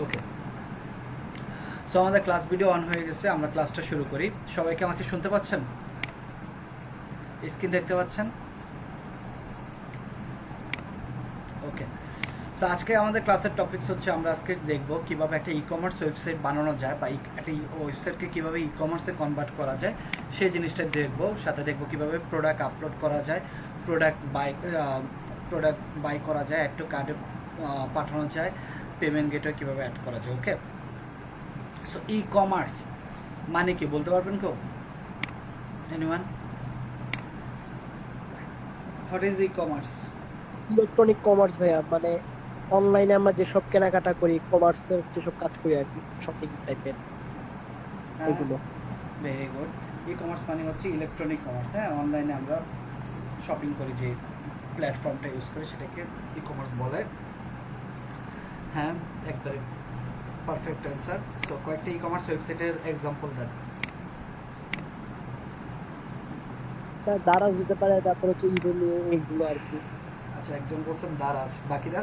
ওকে, so আমাদের class video on হয়ে গেছে, আমরা ক্লাসটা শুরু করি। সবাইকে আমাকে শুনতে পাচ্ছেন? স্ক্রিন দেখতে পাচ্ছেন? ওকে, সো আজকে আমাদের ক্লাসের টপিকস হচ্ছে আমরা আজকে দেখব কিভাবে একটা ই কমার্স ওয়েবসাইট বানানো যায় বা একটা ওয়েবসাইটকে কীভাবে ই কমার্সে কনভার্ট করা যায় সেই জিনিসটা দেখব। সাথে দেখব কিভাবে প্রোডাক্ট আপলোড করা যায়, প্রোডাক্ট বাই করা যায়, অ্যাড টু কার্ডে পাঠানো যায়, পেমেন্ট গেটওয়ে কীভাবে অ্যাড করা যায়। ওকে, সো ই কমার্স মানে কি বলতে পারবেন কেউ? Anyone? What is e commerce? Electronic commerce ভাইয়া, মানে অনলাইনে আমরা যেসব কেনাকাটা করি, কমার্সের যেসব কাজ করি আর কি, শপিং টাইপের এগুলো। Very good. ই কমার্স মানে হচ্ছে ইলেকট্রনিক কমার্স। হ্যাঁ, অনলাইনে আমরা শপিং করি, যে প্ল্যাটফর্মটা ইউজ করি সেটাকে ই কমার্স বলে। হ্যাঁ, একবারে পারফেক্ট অ্যান্সার। সো কয়েকটা ই কমার্স ওয়েবসাইটের এক্সাম্পল দেন। দারাজ দিতে পারে, তারপর হচ্ছে ইডেলি, এগুলো আর কি। আচ্ছা, একজন বলছেন দারাজ, বাকিরা?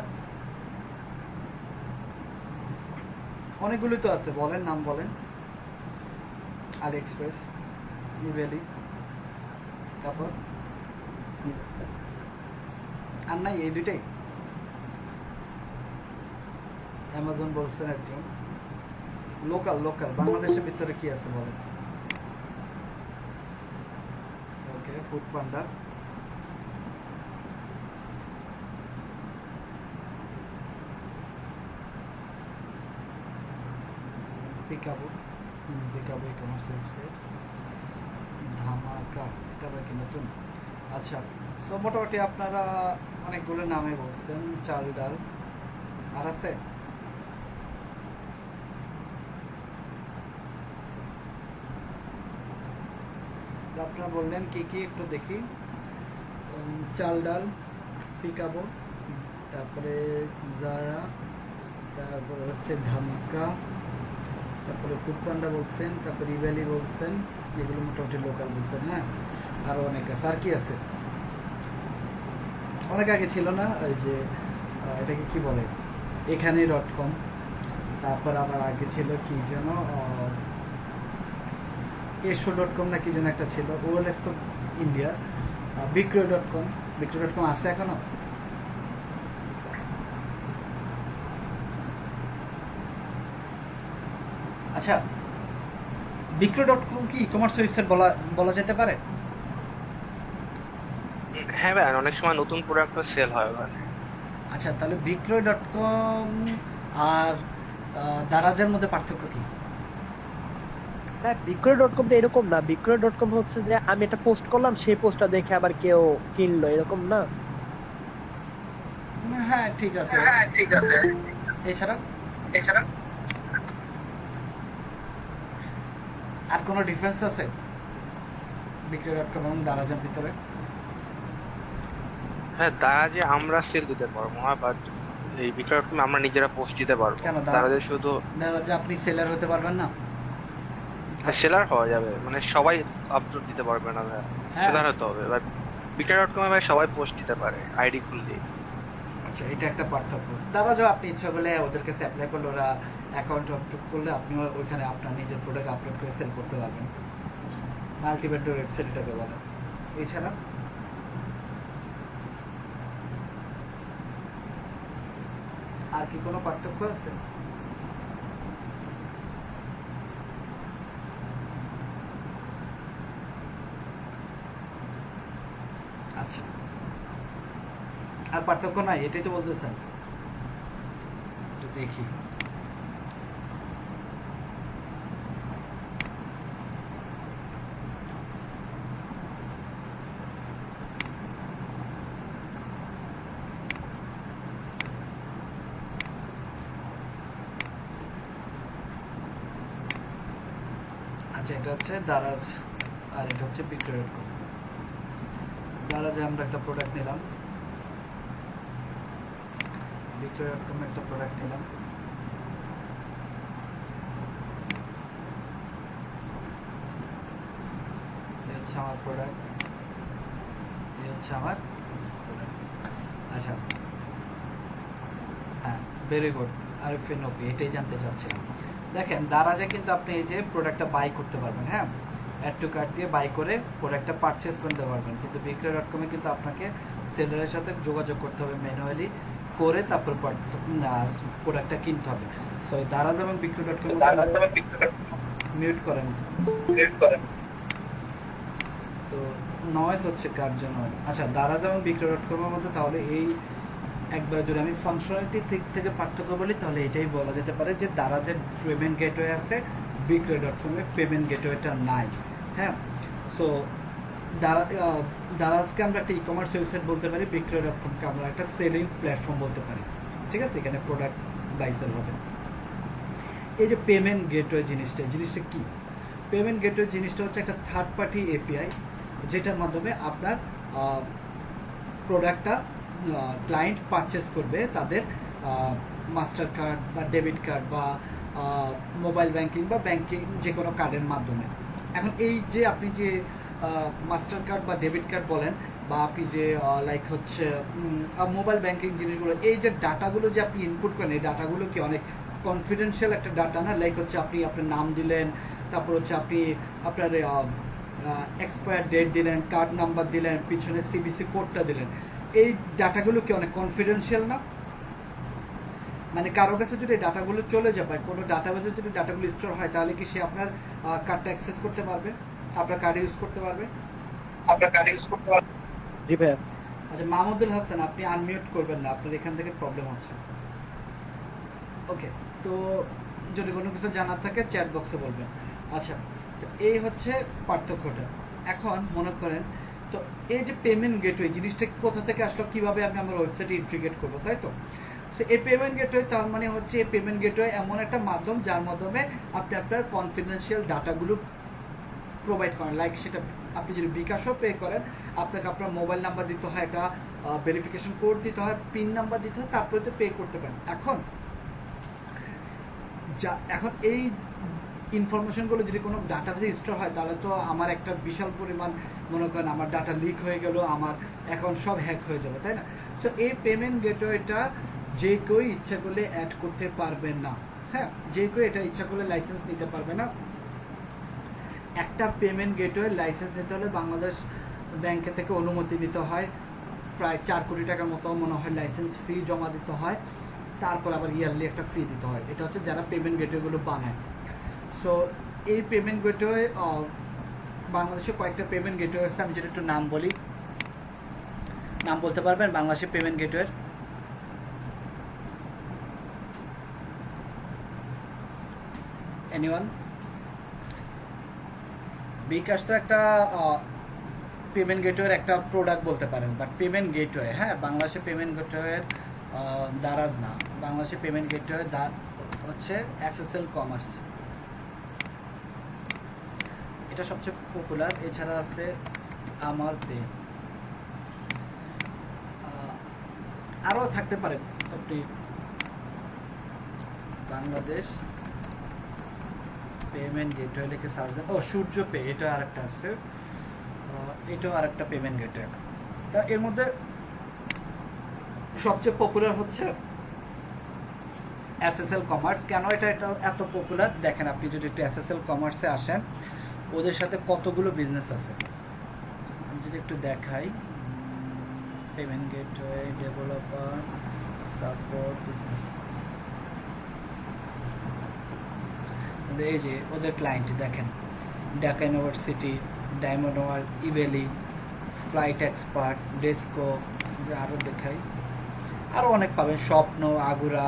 অনেকগুলোই তো আছে, বলেন, নাম বলেন। আলি এক্সপ্রেস, ইভেলি, তারপর আর নাই, এই দুইটাই? অ্যামাজন বলছেন একজন। লোকাল বাংলাদেশের ভিতরে কি আছে বলেন? ওকে, ফুড পান্ডা, পিকাবো ই কমার্স ওয়েবসাইট, ধামাকা, এটা আবার কি নতুন? আচ্ছা, সো মোটামুটি আপনারা অনেকগুলো নামে বলছেন। চাল ডাল, আর আছে? আপনারা বললেন কি কি একটু দেখি। চাল ডাল, পিকাবো, তারপরে জারা, তারপরে হচ্ছে ধামাকা, তারপরে ফুড পান্ডা বলছেন, তারপরে ইভ্যালি বলছেন। এগুলো মোটামুটি লোকাল বলছেন। হ্যাঁ, আরও অনেক আছে। আর কি আছে? অনেক আগে ছিল না, ওই যে এটাকে কি বলে, এখানে.com, তারপর আবার আগে ছিল কি যেন, এসো.com না কি যেন একটা ছিল। ওএলএক্স তো ইন্ডিয়া। বিক্রয়.com আছে এখনো? আচ্ছা, বিক্রয়.com কি ই কমার্স ওয়েবসাইট বলা যেতে পারে? হ্যাঁ ভাই, অনেক সময় নতুন প্রোডাক্টও সেল হয় ওখানে। আচ্ছা, তাহলে বিক্রয়.com আর দারাজের মধ্যে পার্থক্য কি? হ্যাঁ, বিক্রয়.com তো এরকম না। বিক্রয়.com হচ্ছে যে আমি একটা পোস্ট করলাম, সেই পোস্টটা দেখে আবার কেউ কিনলো, এরকম না। হ্যাঁ, ঠিক আছে। এছাড়া আর কোনো ডিফারেন্স আছে বিক্রয়.com এবং দারাজের ভিতরে? হ্যাঁ, তারা যে আমরা সেল দিতে পারবো, বাট এই বিক্রয়.com আমরা নিজেরা পোস্ট দিতে পারবো। কেন তারা যে শুধু দারাজে আপনি সেলার হতে পারবেন না? সেলার হওয়া যাবে, মানে সবাই আপলোড দিতে পারবে না, হ্যাঁ। সেলার হতে হবে। বাট বিক্রয়.com ভাই সবাই পোস্ট দিতে পারে আইডি খুললে। আচ্ছা, এটা একটা পার্থক্য। দারাজও আপনি ইচ্ছা করলে ওদের কাছে অ্যাপ্লাই করলে, ওরা অ্যাকাউন্ট আপলোড করলে আপনিও ওইখানে আপনার নিজের প্রোডাক্ট আপলোড করে সেল করতে পারবেন। মাল্টিভেন্ডর ওয়েবসাইট এটাকে বলে। এছাড়া আর কি কোনো পার্থক্য আছে? আচ্ছা, আর পার্থক্য নাই, এটাই তো বলতেছেন। একটু দেখি। আচ্ছা, এটা হচ্ছে দারাজ আর এটা হচ্ছে বিক্রয়.com। দারাজে আমরা একটা প্রোডাক্ট নিলাম, বিক্রয়.com একটা প্রোডাক্ট নিলাম। এই হচ্ছে আমার প্রোডাক্ট, এই হচ্ছে আমার প্রোডাক্ট। আচ্ছা, হ্যাঁ, ভেরি গুড। আরএফএন ওপি, এটাই জানতে চাচ্ছিলাম। দেখেন দারাজে কিন্তু আপনি এই যে প্রোডাক্টটা বাই করতে পারবেন, হ্যাঁ, অ্যাড টু কার্ট দিয়ে বাই করে প্রোডাক্টটা পারচেস করতে পারবেন, কিন্তু বিক্রয়.কমে কিন্তু আপনাকে সেলারের সাথে যোগাযোগ করতে হবে ম্যানুয়ালি করে, তারপর প্রোডাক্টটা কিনতে হবে। সো দারাজ এবং বিক্রয়.কম মিউট করেন, সো নয়েজ হচ্ছে কার জন্য? আচ্ছা, দারাজ এবং বিক্রয়.কমের মধ্যে তাহলে এই একবার যদি আমি ফাংশনালিটির দিক থেকে পার্থক্য বলি তাহলে এটাই বলা যেতে পারে যে দারাজের পেমেন্ট গেটওয়ে আছে, বিক্রয়.কমে পেমেন্ট গেটওয়েটা নাই, হ্যাঁ। সো দারাজকে আমরা একটা ই কমার্স ওয়েবসাইট বলতে পারি, বিক্রয়.কমকে আমরা একটা সেলিং প্ল্যাটফর্ম বলতে পারি, ঠিক আছে, এখানে প্রোডাক্ট বাই সেল হবে। এই যে পেমেন্ট গেটওয়ে জিনিসটা কি? পেমেন্ট গেটওয়ে জিনিসটা হচ্ছে একটা থার্ড পার্টি এপিআই, যেটার মাধ্যমে আপনার প্রোডাক্টটা ক্লায়েন্ট পারচেস করবে তাদের মাস্টার কার্ড বা ডেবিট কার্ড বা মোবাইল ব্যাংকিং বা ব্যাংকিং যে কোনো কার্ডের মাধ্যমে। এখন এই যে আপনি যে মাস্টার কার্ড বা ডেবিট কার্ড বলেন, বা আপনি যে লাইক হচ্ছে মোবাইল ব্যাংকিং জিনিসগুলো, এই যে ডাটাগুলো যে আপনি ইনপুট করেন, এই ডাটাগুলো কি অনেক কনফিডেন্সিয়াল একটা ডাটা না? লাইক হচ্ছে আপনি আপনার নাম দিলেন, তারপর হচ্ছে আপনি আপনার এক্সপায়ার ডেট দিলেন, কার্ড নাম্বার দিলেন, পিছনে সিবিসি কোডটা দিলেন, এই ডাটাগুলো কি অনেক কনফিডেন্সিয়াল না? মানে কারো কাছে যদি ডাটাগুলো চলে যায় বা কোনো ডাটাবেজে যদি ডাটাগুলো স্টোর হয়, তাহলে কি সে আপনার কার্ডটা অ্যাক্সেস করতে পারবে, আপনার কার্ড ইউজ করতে পারবে? জি ভাইয়া। আচ্ছা মাহমুদুল হাসান, আপনি আনমিউট করবেন না, আপনার এখান থেকে প্রবলেম হচ্ছে। ওকে, তো যদি কোনো কিছু জানার থাকে চ্যাট বক্সে বলবেন। আচ্ছা, তো এই হচ্ছে পার্থক্যটা। এখন মনে করেন, তো এই যে পেমেন্ট গেটওয়ে জিনিসটা কোথা থেকে আসলো, কীভাবে আমি আমার ওয়েবসাইটে ইন্টিগ্রেট করবো, তাই তো? সো এই পেমেন্ট গেটওয়ে তার মানে হচ্ছে এই পেমেন্ট গেটওয়ে এমন একটা মাধ্যম যার মাধ্যমে আপনি আপনার কনফিডেন্সিয়াল ডাটাগুলো প্রোভাইড করেন। লাইক সেটা আপনি যদি বিকাশও পে করেন, আপনাকে আপনার মোবাইল নাম্বার দিতে হয়, একটা ভেরিফিকেশন কোড দিতে হয়, পিন নাম্বার দিতে হয়, তারপরে তো পে করতে পারেন। এখন এই ইনফরমেশনগুলো যদি কোনো ডাটাতে স্টোর হয়, তাহলে তো আমার একটা বিশাল পরিমাণ, মনে করেন আমার ডাটা লিক হয়ে গেল, আমার অ্যাকাউন্ট সব হ্যাক হয়ে যাবে, তাই না? সো এই পেমেন্ট গেটওয়েটা যে কেউ ইচ্ছা করলে অ্যাড করতে পারবে না, হ্যাঁ, যে কেউ এটা ইচ্ছা করলে লাইসেন্স নিতে পারবে না। একটা পেমেন্ট গেটওয়ে লাইসেন্স নিতে হলে বাংলাদেশ ব্যাংকে থেকে অনুমতি নিতে হয়, প্রায় 4 কোটি টাকার মতো মনে হয় লাইসেন্স ফি জমা দিতে হয়, তারপর আবার ইয়ারলি একটা ফি দিতে হয়। এটা হচ্ছে যারা পেমেন্ট গেটওয়েগুলো বানায়। সো এই পেমেন্ট গেটওয়ে বাংলাদেশে কয়েকটা পেমেন্ট গেটওয়ে আছে, আমি যদি একটু নাম বলি, নাম বলতে পারবেন বাংলাদেশের পেমেন্ট গেটওয়ের? এনিওয়ান? বিকাশ তো একটা পেমেন্ট গেটওয়ের একটা প্রোডাক্ট বলতে পারেন, বাট পেমেন্ট গেটওয়ে, হ্যাঁ, বাংলাদেশের পেমেন্ট গেটওয়ের দারাজ না, বাংলাদেশের পেমেন্ট গেটওয়ে হচ্ছে এসএসএল কমার্স, এটা সবচেয়ে পপুলার। এছাড়া আছে আমার দে, আরও থাকতে পারে। আপনি বাংলাদেশ পেমেন্ট গেটওয়ে লিখে সার্চ দেন, ও সূর্য পে, এটা আরেকটা আছে, এটাও আরেকটা পেমেন্ট গেটওয়ে। তা এর মধ্যে সবচেয়ে পপুলার হচ্ছে এসএসএল কমার্স। কেন এটা এত পপুলার দেখেন, আপনি যদি একটু এসএসএল কমার্সে আসেন, ওদের সাথে কতগুলো বিজনেস আছে আমি যদি একটু দেখাই। Payment gateway, developer, support, business, এই যে ওদের ক্লায়েন্ট দেখেন, Dhaka university, diamond world, ইভেলি, flight expert, DESCO, আরও দেখাই, আরও অনেক পাবেন, স্বপ্ন, আগুরা,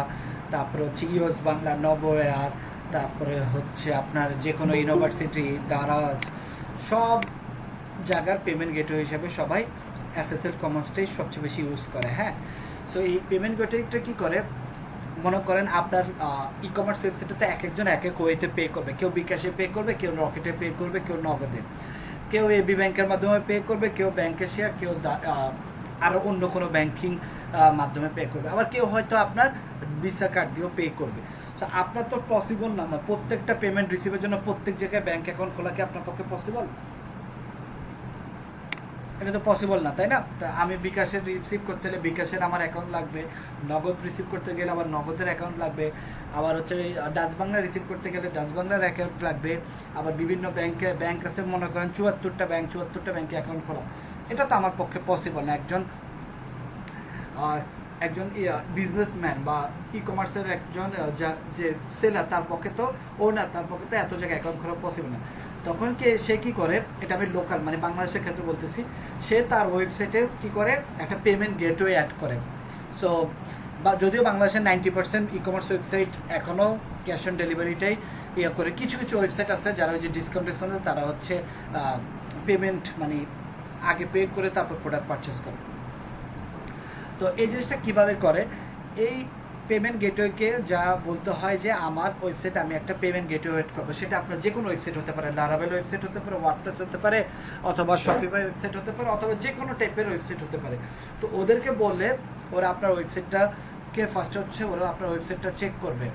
তারপরে হচ্ছে ইউএস বাংলা, নবয়ার, তারপরে হচ্ছে আপনার যে কোনো ইউনিভার্সিটি, দারাজ, সব জায়গার পেমেন্ট গেটওয়ে হিসাবে সবাই এসএসএল কমার্সটাই সবচেয়ে বেশি ইউজ করে, হ্যাঁ। সো এই পেমেন্ট গেটওয়েটা কী করে, মনে করেন আপনার ই কমার্স ওয়েবসাইটে এক একজন এক এক ওয়েতে পে করবে, কেউ বিকাশে পে করবে, কেউ রকেটে পে করবে, কেউ নগদে, কেউ এবি ব্যাংকের মাধ্যমে পে করবে, কেউ ব্যাংকে শেয়ার, কেউ আরও অন্য কোনো ব্যাংকিং মাধ্যমে পে করবে, আবার কেউ হয়তো আপনার ভিসা কার্ড দিয়েও পে করবে। তো আপনার তো পসিবল না প্রত্যেকটা পেমেন্ট রিসিভের জন্য প্রত্যেক জায়গায় ব্যাংক অ্যাকাউন্ট খোলা, কি আপনার পক্ষে পসিবল? এটা তো পসিবল না, তাই না? তা আমি বিকাশের রিসিভ করতে হলে বিকাশের আমার অ্যাকাউন্ট লাগবে, নগদ রিসিভ করতে গেলে আবার নগদের অ্যাকাউন্ট লাগবে, আবার হচ্ছে ডাচ বাংলা রিসিভ করতে গেলে ডাচ বাংলার অ্যাকাউন্ট লাগবে, আবার বিভিন্ন ব্যাংক আছে, মনে করেন 74টা ব্যাংকে অ্যাকাউন্ট খোলা। এটা তো আমার পক্ষে পসিবল না। একজন বিজনেসম্যান বা ই কমার্সের একজন যে সেলার, তার পক্ষে তো ওনার, তার পক্ষে তো এত জায়গায় অ্যাকাউন্ট খোলা পসিবল না। তখন সে কি করে, এটা আমি লোকাল মানে বাংলাদেশের ক্ষেত্রে বলতেছি, সে তার ওয়েবসাইটে কি করে একটা পেমেন্ট গেটওয়ে অ্যাড করে। সো বা যদিও বাংলাদেশের 90% ই কমার্স ওয়েবসাইট এখনও ক্যাশ অন ডেলিভারিটাই করে, কিছু কিছু ওয়েবসাইট আছে যারা ওই যে ডিসকাউন্ট তারা হচ্ছে পেমেন্ট মানে আগে পে করে তারপর প্রোডাক্ট পারচেস করে। তো এই জিনিসটা কিভাবে করে, এই পেমেন্ট গেটওয়েকে যা বলতে হয় যে আমার ওয়েবসাইটে আমি একটা পেমেন্ট গেটওয়ে এড করবো, সেটা আপনার যে কোনো ওয়েবসাইট হতে পারে, লারাভেল ওয়েবসাইট হতে পারে, ওয়ার্ডপ্রেস হতে পারে, অথবা শপিফাই ওয়েবসাইট হতে পারে, অথবা যে কোনো টাইপের ওয়েবসাইট হতে পারে। তো ওদেরকে বললে ওরা আপনার ওয়েবসাইটটাকে ফার্স্টে হচ্ছে ওরা আপনার ওয়েবসাইটটা চেক করবে।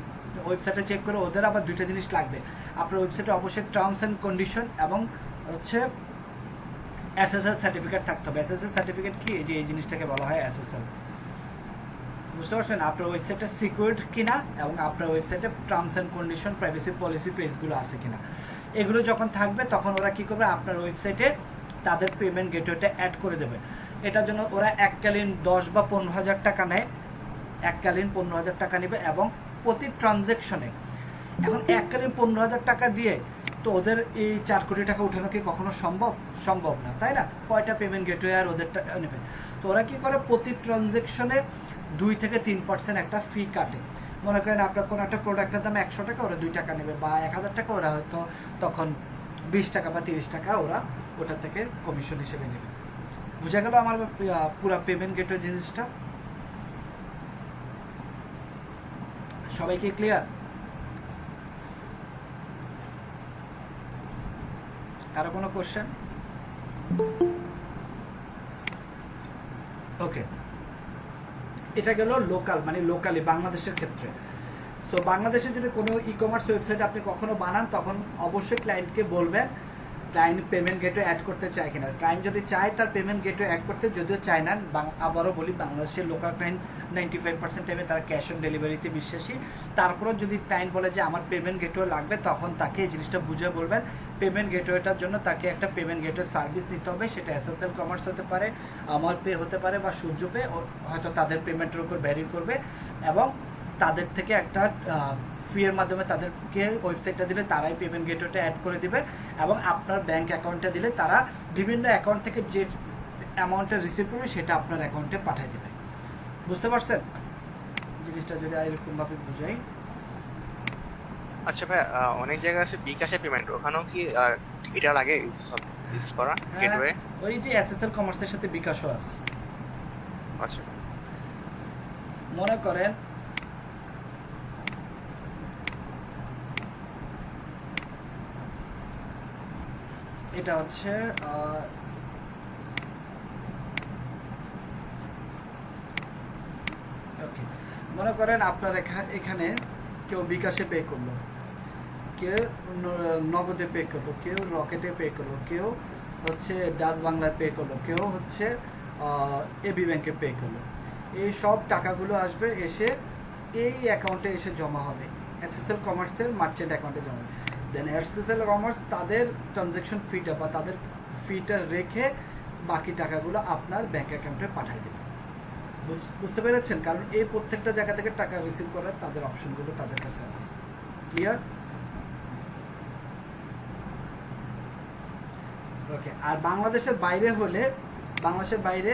ওয়েবসাইটটা চেক করে ওদের আবার দুইটা জিনিস লাগবে, আপনার ওয়েবসাইটে অবশ্যই টার্মস অ্যান্ড কন্ডিশন এবং হচ্ছে এসএসএল সার্টিফিকেট থাকতে হবে। এসএসএল সার্টিফিকেট কি, এই যে এই জিনিসটাকে বলা হয় এসএসএল। বুঝতে পারছেন আপনার ওয়েবসাইটটা সিকিউরড কিনা এবং আপনার ওয়েবসাইটে terms and condition, privacy policy পেজগুলো আছে কিনা, এগুলো যখন থাকবে তখন ওরা কি করবে, আপনার ওয়েবসাইটে তাদের পেমেন্ট গেটওয়েটা অ্যাড করে দেবে। এটার জন্য ওরা এককালীন 10 বা 15,000 টাকা নেয়, এককালীন 15,000 টাকা নেবে এবং প্রতি ট্রানজ্যাকশনে। এখন এককালীন 15,000 টাকা দিয়ে তো ওদের এই 4 কোটি টাকা উঠানো কি কখনো সম্ভব না, তাই না? কয়টা পেমেন্ট গেটওয়ে আর ওদের নেবে। তো ওরা কি করে, প্রতি ট্রানজ্যাকশনে 2 থেকে 3% একটা ফি কাটে। মনে করেন আপনার কোনো একটা প্রোডাক্টের দাম 100 টাকা, ওরা 2 টাকা নেবে, বা 1000 টাকা, ওরা হয়তো তখন 20 টাকা বা 30 টাকা ওরা ওটা থেকে কমিশন হিসেবে নেবে। বুঝা গেল আমার পুরো পেমেন্ট গেটওয়ে জিনিসটা? সবাইকে ক্লিয়ার? কারো কোনো কোশ্চেন? ওকে, এটা গেল লোকাল মানে লোকালি বাংলাদেশের ক্ষেত্রে। সো বাংলাদেশে যদি কোনো ই কমার্স ওয়েবসাইট আপনি কখনো বানান, তখন অবশ্যই ক্লায়েন্টকে বলবেন ক্লায়েন্ট পেমেন্ট গেটওয়ে অ্যাড করতে চায় কিনা। ক্লায়েন্ট যদি চায় তার পেমেন্ট গেটওয়ে অ্যাড করতে, যদিও চায় না, আবারও বলি বাংলাদেশের লোকাল ক্লায়েন্ট 95% টাইমে তারা ক্যাশ অন ডেলিভারিতে বিশ্বাসী। তারপরেও যদি ক্লায়েন্ট বলে যে আমার পেমেন্ট গেটওয়ে লাগবে, তখন তাকে এই জিনিসটা বুঝে বলবেন পেমেন্ট গেটওয়েটার জন্য তাকে একটা পেমেন্ট গেটওয়ে সার্ভিস নিতে হবে। সেটা এসএসএল কমার্স হতে পারে, আমার পে হতে পারে, বা সূর্য পে, হয়তো তাদের পেমেন্টের উপর ভ্যারি করবে, এবং তাদের থেকে একটা ফি এর মাধ্যমে তাদেরকে ওয়েবসাইটটা দিলে তারাই পেমেন্ট গেটওয়েটা অ্যাড করে দিবে, এবং আপনার ব্যাংক অ্যাকাউন্টে দিলে তারা বিভিন্ন অ্যাকাউন্ট থেকে যে অ্যামাউন্টটা রিসিভ করবে সেটা আপনার অ্যাকাউন্টে পাঠিয়ে দেবে। বুঝতে পারছেন জিনিসটা? যদি এরকমভাবে বুঝাই। আচ্ছা ভাই, অনেক জায়গায় আছে বিকাশে পেমেন্ট, ওখানেও কি এটা লাগে ইউজ করা গেটওয়ে? ওই যে এসএসএল কমার্সের সাথে বিকাশও আছে। আচ্ছা, মনে করেন এটা হচ্ছে ওকে, মনে করেন আপনার এখানে কেউ বিকাশে পে করলো, কেউ নগদে পে করলো, কেউ রকেটে পে করলো, কেউ হচ্ছে ডাচ বাংলায় পে করলো, কেউ হচ্ছে এবি ব্যাংকে পে করলো। এই সব টাকাগুলো আসবে, এসে এই অ্যাকাউন্টে এসে জমা হবে, এসএসএল কমার্সের মার্চেন্ট অ্যাকাউন্টে জমা হবে। দেন এসএসএল কমার্স তাদের ট্রানজ্যাকশন ফিটা বা তাদের ফিটা রেখে বাকি টাকাগুলো আপনার ব্যাংক অ্যাকাউন্টে পাঠিয়ে দেবে। বুঝতে পেরেছেন? কারণ এই প্রত্যেকটা জায়গা থেকে টাকা রিসিভ করার তাদের অপশনগুলো তাদের কাছে আছে। ক্লিয়ার? ওকে। আর বাংলাদেশের বাইরে হলে, বাংলাদেশের বাইরে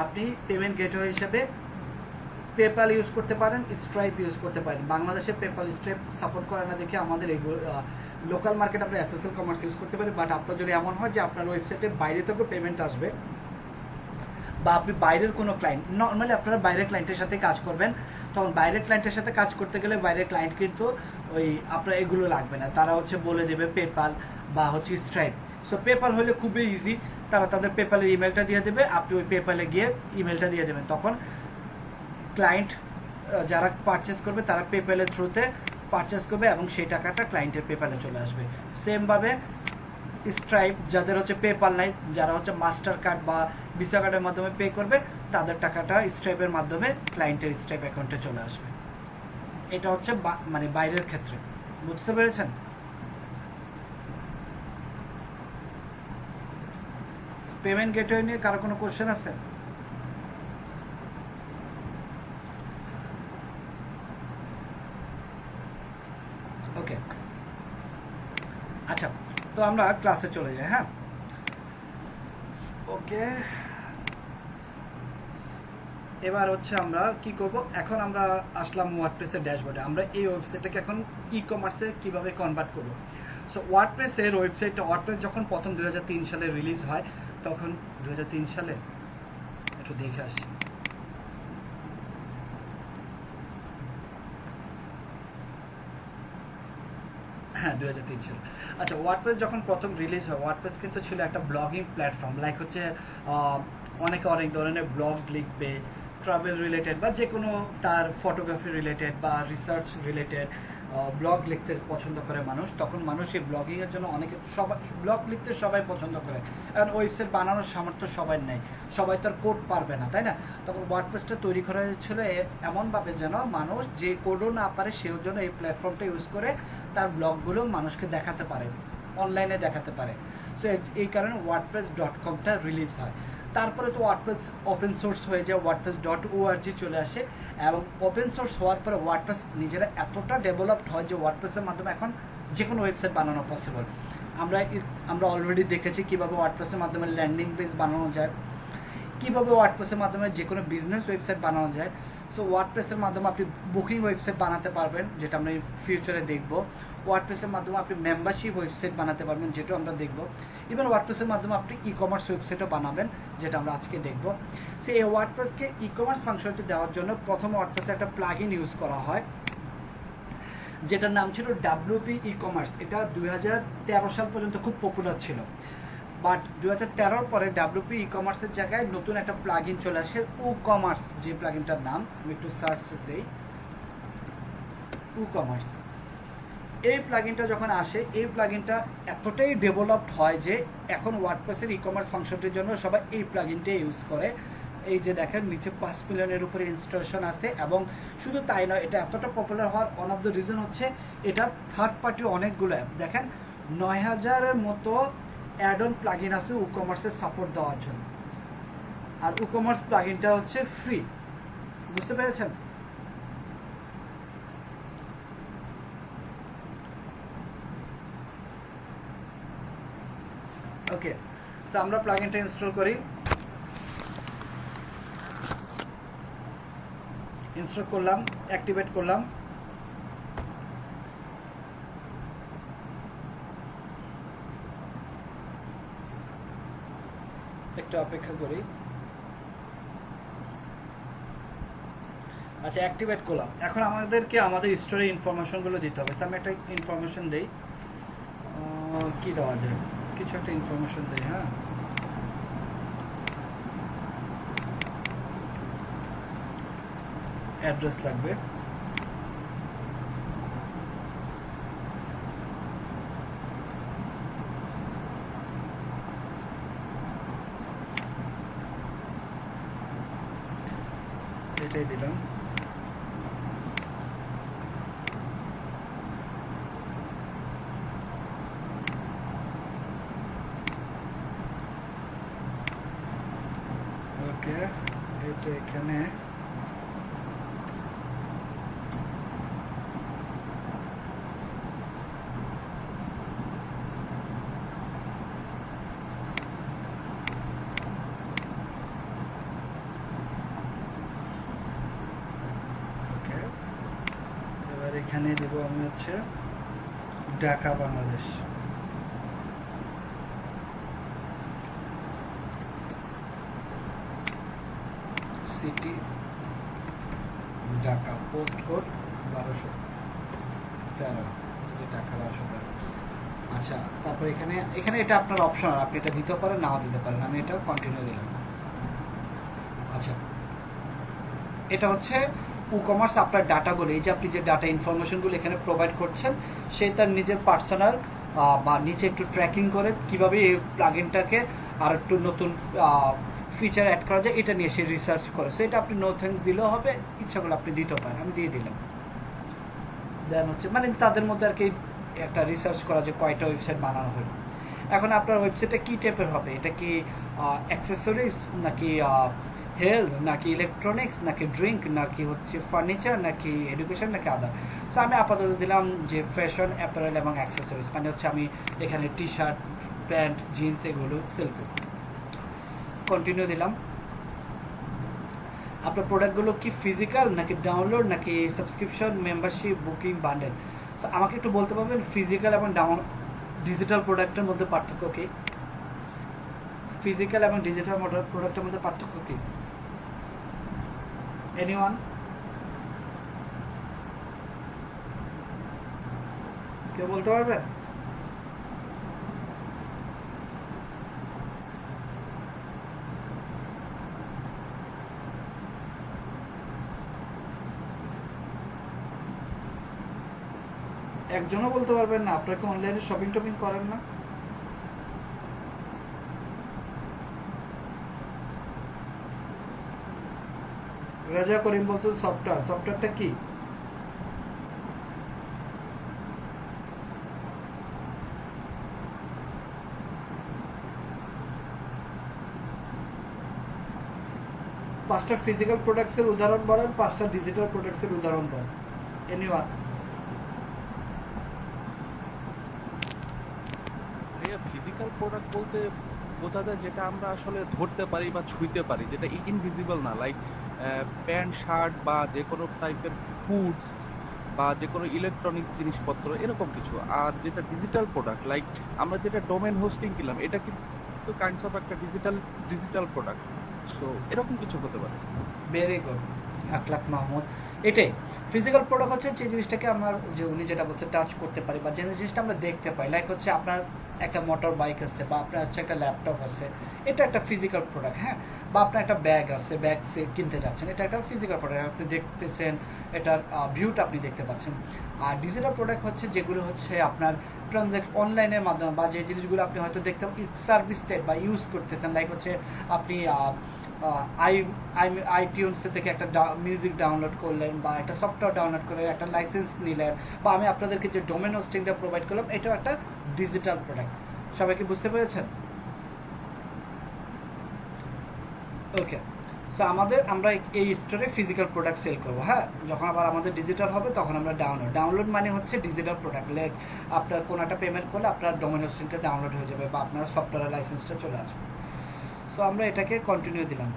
আপনি পেমেন্ট গেটওয়ে হিসেবে পেপ্যাল ইউজ করতে পারেন, স্ট্রাইপ ইউজ করতে পারেন। বাংলাদেশে পেপ্যাল স্ট্রাইপ সাপোর্ট করে না দেখে আমাদের এই লোকাল মার্কেট আমরা এসএসএল কমার্স ইউজ করতে পারি। বাট আপনার যদি এমন হয় যে আপনার ওয়েবসাইটে বাইরে থেকে পেমেন্ট আসবে, বা আপনি বাইরের কোনো ক্লায়েন্ট, নর্মালি আপনারা বাইরের ক্লায়েন্টের সাথে কাজ করবেন, তখন বাইরের ক্লায়েন্টের সাথে কাজ করতে গেলে বাইরের ক্লায়েন্ট কিন্তু ওই আপনার এগুলো লাগবে না, তারা হচ্ছে বলে দেবে পেপ্যাল বা হচ্ছে স্ট্রাইপ। সো পেপ্যাল হলে খুবই ইজি, তারা তাদের পেপ্যালের ইমেলটা দিয়ে দেবে, আপনি ওই পেপ্যালে গিয়ে ইমেলটা দিয়ে দেবেন, তখন ক্লায়েন্ট যারা পারচেস করবে তারা পেপ্যালের থ্রুতে পারচেস করবে এবং সেই টাকাটা ক্লায়েন্টের পেপ্যালে চলে আসবে। সেমভাবে স্ট্রাইপ, যাদের হচ্ছে পেপাল নাই, যারা হচ্ছে মাস্টার কার্ড বা ভিসা কার্ডের মাধ্যমে পে করবে, তাদের টাকাটা স্ট্রাইপের মাধ্যমে ক্লায়েন্টের স্ট্রাইপ অ্যাকাউন্টে চলে আসবে। এটা হচ্ছে মানে বাইরের ক্ষেত্রে, বুঝতে পেরেছেন? পেমেন্ট গেটওয়ে নিয়ে কারো কোনো কোশ্চেন আছে? ওকে, আচ্ছা, তো আমরা ক্লাসে চলে যাই। হ্যাঁ, ওকে, এবার হচ্ছে আমরা কি করব, এখন আমরা আসলাম ওয়ার্ডপ্রেসের ড্যাশবোর্ডে। আমরা এই ওয়েবসাইটটাকে এখন ই কমার্সে কীভাবে কনভার্ট করব। সো ওয়ার্ডপ্রেসের ওয়েবসাইটটা, ওয়ার্ডপ্রেস যখন প্রথম 2003 সালে রিলিজ হয়, তখন 2003 সালে একটু দেখে আসি। হ্যাঁ, 2003 সালে। আচ্ছা, ওয়ার্ডপ্রেস যখন প্রথম রিলিজ হয়, ওয়ার্ডপ্রেস কিন্তু ছিল একটা ব্লগিং প্ল্যাটফর্ম। লাইক হচ্ছে অনেকে অনেক ধরনের ব্লগ লিখবে, ট্রাভেল রিলেটেড বা যে কোনো তার ফটোগ্রাফি রিলেটেড বা রিসার্চ রিলেটেড ব্লগ লিখতে পছন্দ করে মানুষ। তখন মানুষ এই ব্লগিংয়ের জন্য অনেকে, সবাই ব্লগ লিখতে সবাই পছন্দ করে। এখন ওয়েবসাইট বানানোর সামর্থ্য সবাই নেই, সবাই তো আর কোড পারবে না, তাই না? তখন ওয়ার্ডপ্রেসটা তৈরি করা হয়েছিল এমনভাবে যেন মানুষ যে কোডও না পারে সেও যেন এই প্ল্যাটফর্মটা ইউজ করে তার ব্লগগুলো মানুষকে দেখাতে পারে, অনলাইনে দেখাতে পারে। সো এই কারণে ওয়ার্ডপ্রেস.comটা রিলিজ হয়। তারপরে তো ওয়ার্ডপ্রেস ওপেন সোর্স হয়ে যায়, wordpress.org চলে আসে, এবং ওপেন সোর্স হওয়ার পরে ওয়ার্ডপ্রেস নিজেরা এতটা ডেভেলপড হয় যে ওয়ার্ডপ্রেসের মাধ্যমে এখন যে কোনো ওয়েবসাইট বানানো পসিবল। আমরা অলরেডি দেখেছি কীভাবে ওয়ার্ডপ্রেসের মাধ্যমে ল্যান্ডিং পেজ বানানো যায়, কীভাবে ওয়ার্ডপ্রেসের মাধ্যমে যে কোনো বিজনেস ওয়েবসাইট বানানো যায়। সো ওয়ার্ডপ্রেসের মাধ্যমে আপনি বুকিং ওয়েবসাইট বানাতে পারবেন, যেটা আমরা ফিউচারে দেখব। ওয়ার্ডপ্রেসের মাধ্যমে আপনি মেম্বারশিপ ওয়েবসাইট বানাতে পারবেন, যেটাও আমরা দেখব। ইভেন ওয়ার্ডপ্রেসের মাধ্যমে আপনি ই কমার্স ওয়েবসাইটও বানাবেন, যেটা আমরা আজকে দেখব। সো এই ওয়ার্ডপ্রেসকে ই কমার্স ফাংশনটি দেওয়ার জন্য প্রথম ওয়ার্ডপ্রেসে একটা প্লাগইন ইউজ করা হয়, যেটার নাম ছিল WP ই কমার্স। এটা 2013 সাল পর্যন্ত খুব পপুলার ছিল, বাট 2013 পরে WP ই কমার্সের জায়গায় নতুন একটা প্লাগইন চলে আসে, উ কমার্স, যে প্লাগইনটার নাম আমি একটু সার্চ দেই, উ কমার্স। এই প্লাগইনটা যখন আসে, এই প্লাগইনটা এতটাই ডেভেলপড হয় যে এখন ওয়ার্ডপ্রেসের ই কমার্স ফাংশনটির জন্য সবাই এই প্লাগইনটা ইউজ করে। এই যে দেখেন নিচে 5 মিলিয়নের উপরে ইনস্টলেশন আছে, এবং শুধু তাই নয়, এটা এতটা পপুলার হওয়ার ওয়ান অফ দ্য রিজন হচ্ছে এটা থার্ড পার্টি অনেকগুলো অ্যাপ, দেখেন 9000-এর মতো অ্যাড অন প্লাগইন আছে ই কমার্সের সাপোর্ট দেওয়ার জন্য। আর ই কমার্স প্লাগইনটা হচ্ছে ফ্রি, বুঝতে পেরেছেন? ওকে, সো আমরা প্লাগইনটা ইনস্টল করি। ইনস্টল করলাম, অ্যাক্টিভেট করলাম। একটু অপেক্ষা করি। আচ্ছা, অ্যাক্টিভেট করলাম। এখন আমাদেরকে আমাদের স্টোরে ইনফরমেশনগুলো দিতে হবে। আমি একটা ইনফরমেশন দেই, কি দেওয়া যায়, কিছু একটা ইনফরমেশন দেই। হ্যাঁ, অ্যাড্রেস লাগবে। এটাই দিলাম। ওকে, এটা এখানে এখানে দেবো আমি হচ্ছে Dhaka Bangladesh. City Dhaka, post code 1213, Dhaka 1213। আচ্ছা, তারপর এখানে এটা আপনার অপশন, আপনি এটা দিতে পারেন, নাও দিতে পারেন। আমি এটা কন্টিনিউ দিলাম। আচ্ছা, এটা হচ্ছে ই কমার্স আপনার ডাটাগুলো, এই যে আপনি যে ডাটা ইনফরমেশনগুলো এখানে প্রোভাইড করছেন, সে তার নিজের পার্সোনাল বা নিচে একটু ট্র্যাকিং করে কীভাবে এই প্লাগইনটাকে আর একটু নতুন ফিচার অ্যাড করা যায় এটা নিয়ে সে রিসার্চ করে। সো এটা আপনি নো থ্যাঙ্কস দিলেও হবে, ইচ্ছা করলে আপনি দিতেও পারেন, আমি দিয়ে দিলাম। দেন হচ্ছে মানে তাদের মধ্যে আর কি একটা রিসার্চ করা যে কয়টা ওয়েবসাইট বানানো হলো। এখন আপনার ওয়েবসাইটটা কী টাইপের হবে, এটা কি অ্যাক্সেসরিজ নাকি হেলথ নাকি ইলেকট্রনিক্স নাকি ড্রিঙ্ক নাকি হচ্ছে ফার্নিচার নাকি এডুকেশন নাকি আদার। সো আমি আপাতত দিলাম যে ফ্যাশন অ্যাপারেল এবং অ্যাক্সেসরিজ, মানে হচ্ছে আমি এখানে টি শার্ট প্যান্ট জিন্স এগুলো সেল করি। কন্টিনিউ দিলাম। আপনার প্রোডাক্টগুলো কি ফিজিক্যাল নাকি ডাউনলোড নাকি সাবস্ক্রিপশন মেম্বারশিপ বুকিং বান্ডেল। তো আমাকে একটু বলতে পারবেন ফিজিক্যাল এবং ডিজিটাল প্রোডাক্টের মধ্যে পার্থক্য কী? ফিজিক্যাল এবং ডিজিটাল প্রোডাক্টের মধ্যে পার্থক্য কী? এনিওয়ান? কেউ বলতে পারবেন? একজনও বলতে পারবেন না? আপনাকে অনলাইনে শপিং টপিং করেন না? রাজা করিম বলছে সফটওয়্যারটা কি? পাঁচটা ফিজিক্যাল প্রোডাক্টসের উদাহরণ বলেন, পাঁচটা ডিজিটাল প্রোডাক্টসের উদাহরণ দেন। এনিওয়ান? ফিজিক্যাল প্রোডাক্ট বলতে বোঝা যায় যেটা আমরা আসলে ধরতে পারি বা ছুঁইতে পারি, যেটা ইনভিজিবল না, লাইক প্যান্ট শার্ট বা যে কোনো টাইপের ফুডস বা যে কোনো ইলেকট্রনিক জিনিসপত্র এরকম কিছু। আর যেটা ডিজিটাল প্রোডাক্ট, লাইক আমরা যেটা ডোমেন হোস্টিং কিনলাম, এটা কিন্তু কাইন্ডস অফ একটা ডিজিটাল প্রোডাক্ট। সো এরকম কিছু হতে পারে। Very good Akhlaq Mahmud. এটাই ফিজিক্যাল প্রোডাক্ট হচ্ছে যে জিনিসটাকে আমার যে উনি যেটা বলছে টাচ করতে পারি বা যে জিনিসটা আমরা দেখতে পাই, লাইক হচ্ছে আপনার একটা মোটর বাইক আছে বা আপনার হচ্ছে একটা ল্যাপটপ আছে, এটা একটা ফিজিক্যাল প্রোডাক্ট। হ্যাঁ, বা আপনার একটা ব্যাগ আছে, ব্যাগ সে কিনতে যাচ্ছেন, এটা একটা ফিজিক্যাল প্রোডাক্ট, আপনি দেখতেছেন, এটার ভিউটা আপনি দেখতে পাচ্ছেন। আর ডিজিটাল প্রোডাক্ট হচ্ছে যেগুলো হচ্ছে আপনার অনলাইনের মাধ্যমে বা যে জিনিসগুলো আপনি হয়তো দেখতে সার্ভিস টাইপ বা ইউজ করতেছেন, লাইক হচ্ছে আপনি আইটিউনস থেকে একটা মিউজিক ডাউনলোড করলেন বা একটা সফটওয়্যার ডাউনলোড করলেন, একটা লাইসেন্স নিলেন, বা আমি আপনাদেরকে যে ডোমেন হোস্টিংটা প্রোভাইড করলাম, এটাও একটা ডিজিটাল প্রোডাক্ট। সবাই কি বুঝতে পেরেছেন? ওকে, সো আমরা এই স্টোরে ফিজিক্যাল প্রোডাক্ট সেল করবো। হ্যাঁ, যখন আবার আমাদের ডিজিটাল হবে তখন আমরা ডাউনলোড মানে হচ্ছে ডিজিটাল প্রোডাক্ট, লাইক আপনার কোনো একটা পেমেন্ট করলে আপনার ডোমেন হোস্টিংটা ডাউনলোড হয়ে যাবে বা আপনার সফটওয়্যার লাইসেন্সটা চলে আসবে। সো আমরা এটাকে কন্টিনিউ দিলাম।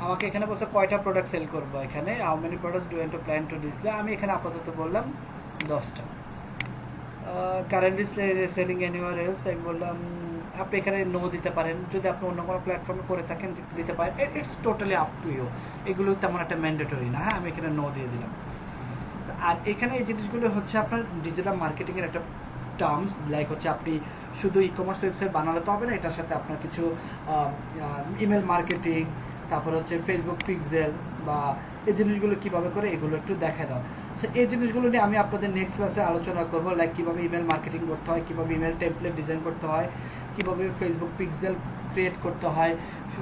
আমাকে এখানে বলছে কয়টা প্রোডাক্ট সেল করবো, এখানে how many products do to plan to display. আমি এখানে আপাতত বললাম 10টা। কারেন্টলি সেলিং এনিওয়ার এলস, আমি বললাম আপনি এখানে নো দিতে পারেন, যদি আপনি অন্য কোনো প্ল্যাটফর্মে করে থাকেন দিতে পারেন, it's totally up to you, এগুলো তেমন একটা ম্যান্ডেটরি না। হ্যাঁ, আমি এখানে নো দিয়ে দিলাম। আর এখানে এই জিনিসগুলো হচ্ছে আপনার ডিজিটাল মার্কেটিংয়ের একটা টার্মস, লাইক হচ্ছে আপনি শুধু ই কমার্স ওয়েবসাইট বানালে তো হবে না, এটার সাথে আপনার কিছু ইমেল মার্কেটিং, তারপর হচ্ছে ফেসবুক পিক্সেল বা এই জিনিসগুলো কীভাবে করে এগুলো একটু দেখা দাও। সো এই জিনিসগুলো নিয়ে আমি আপনাদের নেক্সট ক্লাসে আলোচনা করবো, লাইক কীভাবে ইমেল মার্কেটিং করতে হয়, কীভাবে ইমেল টেমপ্লেট ডিজাইন করতে হয়, কীভাবে ফেসবুক পিক্সেল ক্রিয়েট করতে হয়,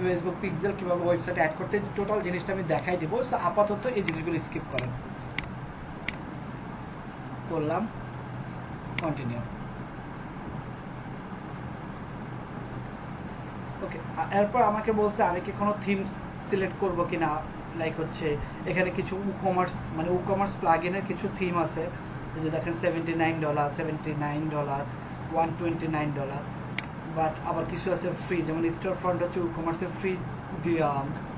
ফেসবুক পিক্সেল কীভাবে ওয়েবসাইটে অ্যাড করতে, টোটাল জিনিসটা আমি দেখাই দেবো। সো আপাতত এই জিনিসগুলো স্কিপ করেন। করলাম, কন্টিনিউ। ওকে, এরপর আমাকে বলছে আমি কি কোনো থিম সিলেক্ট করবো কি না, লাইক হচ্ছে এখানে কিছু ই-কমার্স প্লাগইনের কিছু থিম আছে, যে দেখেন $79, $79, $129, বাট আবার কিছু আছে ফ্রি, যেমন স্টোর ফ্রন্ট হচ্ছে ই-কমার্সের ফ্রি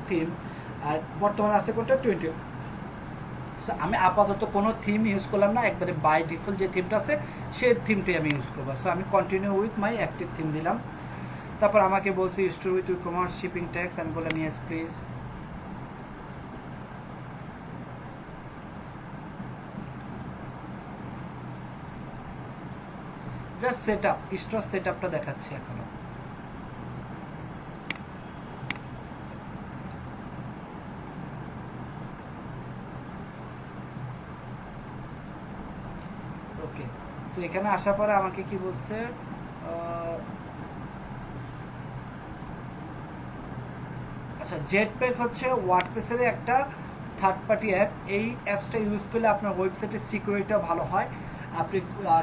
থিম, আর বর্তমানে আছে কোনটা 20। সো আমি আপাতত কোনো থিম ইউজ করলাম না, একবারে বাই ডিফল্ট যে থিমটা আছে সেই থিমটাই আমি ইউজ করবো। সো আমি continue with my active theme দিলাম। তারপর আমাকে বলছি store with e commerce shipping tax, আমি বললাম yes please. Just set up, store set আপটা দেখাচ্ছি এখনো। সো এখানে আসার পরে আমাকে কি বলছে, আচ্ছা জেটপ্যাক হচ্ছে ওয়ার্ডপ্রেসের একটা থার্ড পার্টি অ্যাপ। এই অ্যাপসটা ইউজ করলে আপনার ওয়েবসাইটের সিকিউরিটিটা ভালো হয়। আপনি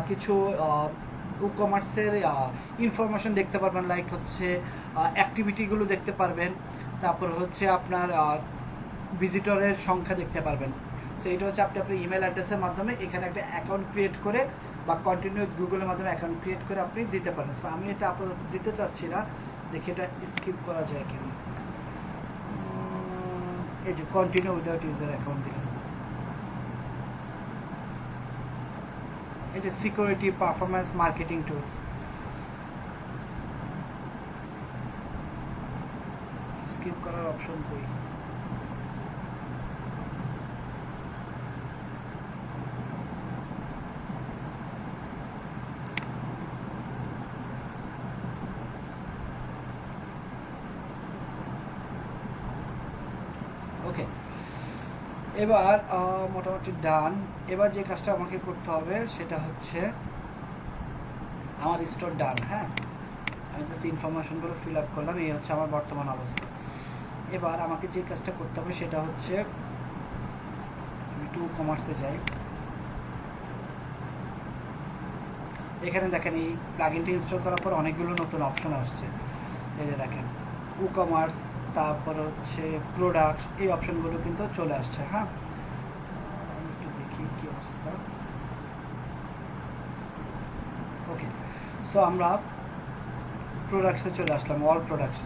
কিছু ই কমার্সের ইনফরমেশন দেখতে পারবেন, লাইক হচ্ছে অ্যাক্টিভিটিগুলো দেখতে পারবেন, তারপর হচ্ছে আপনার ভিজিটরের সংখ্যা দেখতে পারবেন। সো এটা হচ্ছে আপনি আপনার ইমেল অ্যাড্রেসের মাধ্যমে এখানে একটা অ্যাকাউন্ট ক্রিয়েট করে বা কন্টিনিউ গুগলের মাধ্যমে অ্যাকাউন্ট ক্রিয়েট করে আপনি দিতে পারেন। সো আমি এটা আপাতত দিতে চাচ্ছি না, দেখি এটা স্কিপ করা যায় কিনা। এই যে কন্টিনিউ উইদাউট ইউজার অ্যাকাউন্ট দিলাম। এই যে security performance marketing tools, skip করার অপশন কই? ওকে, এবার মোটামুটি ডান। এবার যে কাজটা আমাকে করতে হবে সেটা হচ্ছে আমার স্টোর ডান। হ্যাঁ, আমি জাস্ট ইনফরমেশনগুলো ফিল আপ করলাম, এই হচ্ছে আমার বর্তমান অবস্থা। এবার আমাকে যে কাজটা করতে হবে সেটা হচ্ছে আমি টু কমার্সে যাই। এখানে দেখেন এই প্লাগইনটা ইনস্টল করার পর অনেকগুলো নতুন অপশন আসছে। এই যে দেখেন ই কমার্স, তারপর হচ্ছে প্রোডাক্টস, এই অপশনগুলো কিন্তু চলে আসছে। হ্যাঁ, আমি একটু দেখি কি অবস্থা। ওকে, সো আমরা প্রোডাক্টসে চলে আসলাম, অল প্রোডাক্টস।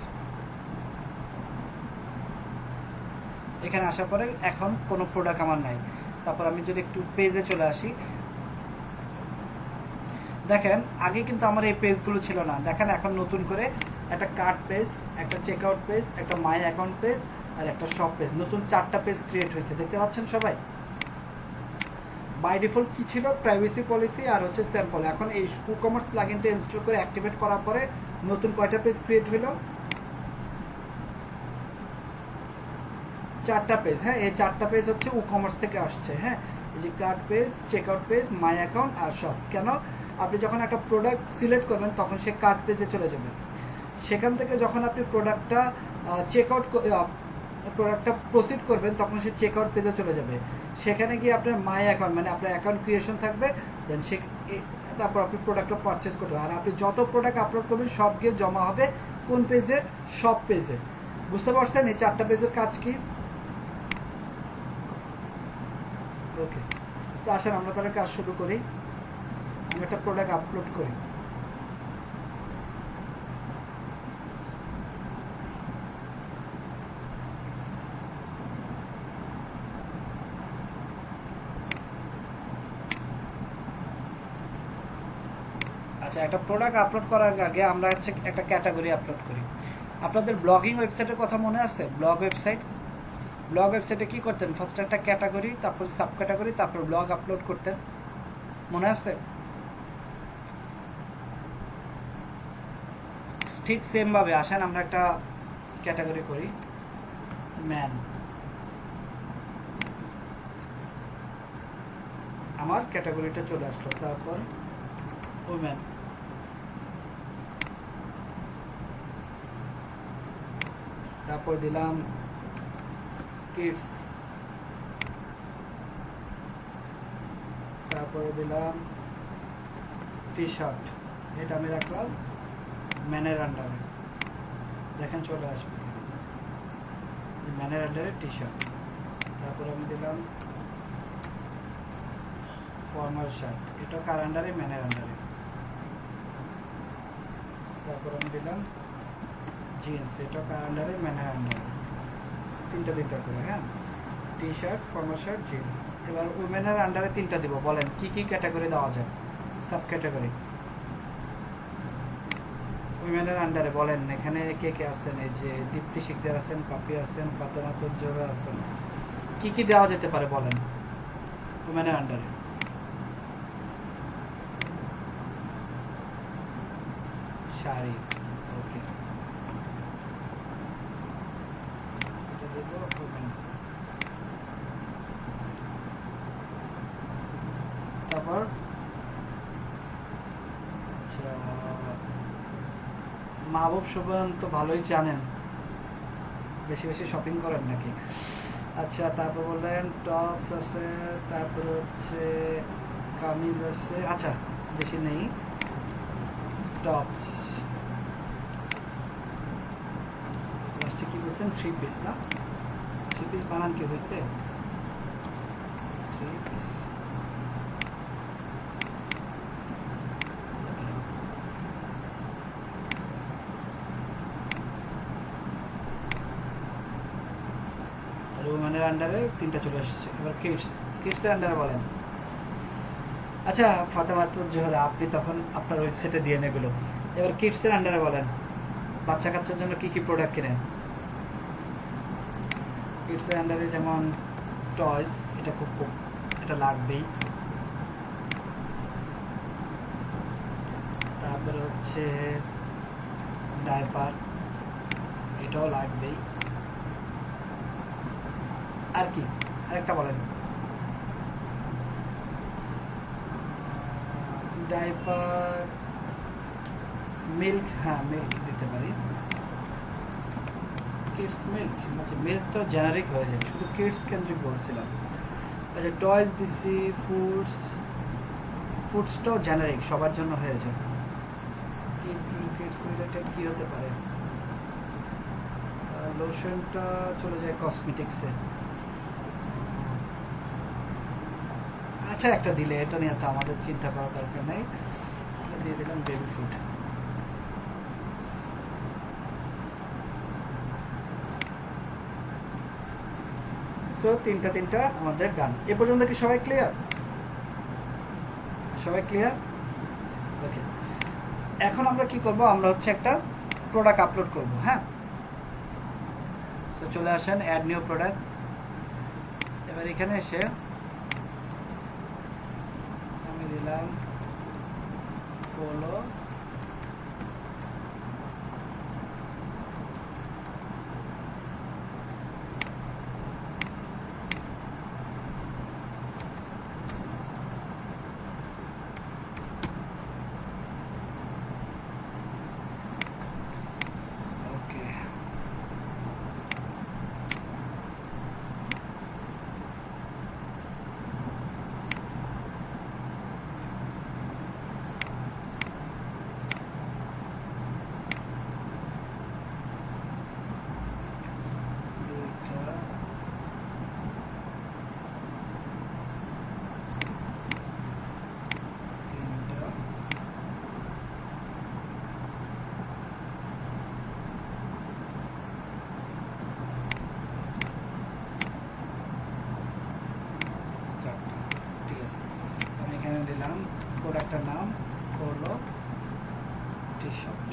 এখানে আসার পরে এখন কোনো প্রোডাক্ট আমার নাই। তারপর আমি যদি একটু পেজে চলে আসি, দেখেন আগে কিন্তু আমার এই পেজগুলো ছিল না। দেখেন এখন নতুন করে একটা কার্ট পেজ, একটা চেকআউট পেজ, একটা মাই অ্যাকাউন্ট পেজ আর একটা শপ পেজ, নতুন 4টা পেজ ক্রিয়েট হয়েছে, দেখতে পাচ্ছেন সবাই। বাই ডিফল্ট কি ছিল, প্রাইভেসি পলিসি আর হচ্ছে স্যাম্পল। এখন এই ই কমার্স প্লাগইনটা ইনস্টল করে অ্যাক্টিভেট করার পরে নতুন কয়টা পেজ ক্রিয়েট হলো? 4টা পেজ। হ্যাঁ, এই 4টা পেজ হচ্ছে ই কমার্স থেকে আসছে। হ্যাঁ, এই যে cart page, checkout page, my account আর শপ। কেন? আপনি যখন একটা প্রোডাক্ট সিলেক্ট করবেন তখন সে কার্ট পেজে চলে যাবে। সেখান থেকে যখন আপনি প্রোডাক্টটা প্রোডাক্টটা প্রসিড করবেন তখন সে চেকআউট পেজে চলে যাবে। সেখানে গিয়ে আপনার মাই অ্যাকাউন্ট মানে আপনার অ্যাকাউন্ট ক্রিয়েশন থাকবে, দেন সে তারপর আপনি প্রোডাক্টটা পারচেস করবেন। আর আপনি যত প্রোডাক্ট আপলোড করবেন সব গিয়ে জমা হবে কোন পেজে? শপ পেজে। বুঝতে পারছেন এই 4টা পেজের কাজ কি? ওকে, তো আসেন আমরা তাহলে কাজ শুরু করি। আমি একটা প্রোডাক্ট আপলোড করি। আচ্ছা, একটা প্রোডাক্ট আপলোড করার আগে আমরা হচ্ছে একটা ক্যাটাগরি আপলোড করি। আপনাদের ব্লগিং ওয়েবসাইটের কথা মনে আছে? ব্লগ ওয়েবসাইটে কি করতেন? ফার্স্ট একটা ক্যাটাগরি, তারপর সাব ক্যাটাগরি, তারপর ব্লগ আপলোড করতেন, মনে আছে? ঠিক সেম ভাবে আসেন আমরা একটা ক্যাটাগরি করি, ম্যান। আমার ক্যাটাগরিটা চলে আসলো, তারপর ওমেন, তারপর দিলাম কিডস, তারপরে দিলাম টি শার্ট। এটা আমি রাখলাম ম্যানের আন্ডারে। দেখেন চলে আসবে ম্যানের আন্ডারে টি শার্ট। তারপরে আমি দিলাম ফর্মাল শার্ট, এটা কার আন্ডারে? ম্যানের আন্ডারে। তারপর আমি দিলাম জিন্স, এটা কার আন্ডারে? ম্যানের আন্ডারে। তিনটা করে। হ্যাঁ, T shirt, formal shirt, jeans. এবার উমেনের আন্ডারে 3টা দিব। বলেন কি কি ক্যাটাগরি দেওয়া যায়? সাব ক্যাটাগরি উইমেনের আন্ডারে বলেন এখানে কে কে আছেন? এই যে দীপ্তি শিকদার আছেন, পাপি আছেন, ফাতেমা তুজ্জোরা আছেন। কি কি দেওয়া যেতে পারে বলেন উইমেনের আন্ডারে? শাড়ি, ওকে, এটা দেব উইমেন। তারপর মাহবুব শোভন তো ভালোই জানেন, বেশি বেশি শপিং করেন নাকি? আচ্ছা, তারপর বললেন টপস আছে, তারপর হচ্ছে কামিজ আছে, আচ্ছা বেশি নেই, টপস লাস্টে কি বলছেন 3 পিস না? 3 পিস বানান কি হয়েছে? 3 পিস রোমানের আন্ডারে 3টা চলে এসেছে। এবার কিডসের আন্ডারে বলেন। আচ্ছা ফাতেমা তো জোহরা, আপনি তখন আপনার ওয়েবসাইটে দিয়ে এগুলো। এবার কিডসের আন্ডারে বলেন, বাচ্চা কাচ্চার জন্য কি কি প্রোডাক্ট কিনেন? কিডসের আন্ডারে যেমন টয়স, এটা খুব এটা লাগবেই। তারপরে হচ্ছে ডায়পার, এটাও লাগবেই। আর কি আরেকটা বলেন? ডাইপার, মিল্ক, হ্যাঁ মিল্ক দিতে পারি। কিডস মিল্ক, আচ্ছা মিল্ক তো জেনারিক হয়ে যায়, শুধু কিডস কেন্দ্রিক বলছিলাম। আচ্ছা টয়স দিছি, ফুডসটাও জেনারিক, সবার জন্য হয়ে যায়। কিডস রিলেটেড কি হতে পারে? লোশনটা চলে যায় কসমেটিক্সে। আচ্ছা একটা দিলে, এটা নিয়ে তো আমাদের চিন্তা করার দরকার নেই, এটা দিয়ে দিলাম বেবি ফুড। সো তিনটা আমাদের ডান। এ পর্যন্ত কি সবাই ক্লিয়ার? সবাই ক্লিয়ার? ওকে, এখন আমরা কি করব? আমরা হচ্ছে একটা প্রোডাক্ট আপলোড করব। হ্যাঁ, সো চলে আসেন অ্যাড নিউ প্রোডাক্ট। এবার এখানে এসে আমি দিলাম পোলো দিলাম, প্রোডাক্টের নাম হলো টি শার্ট।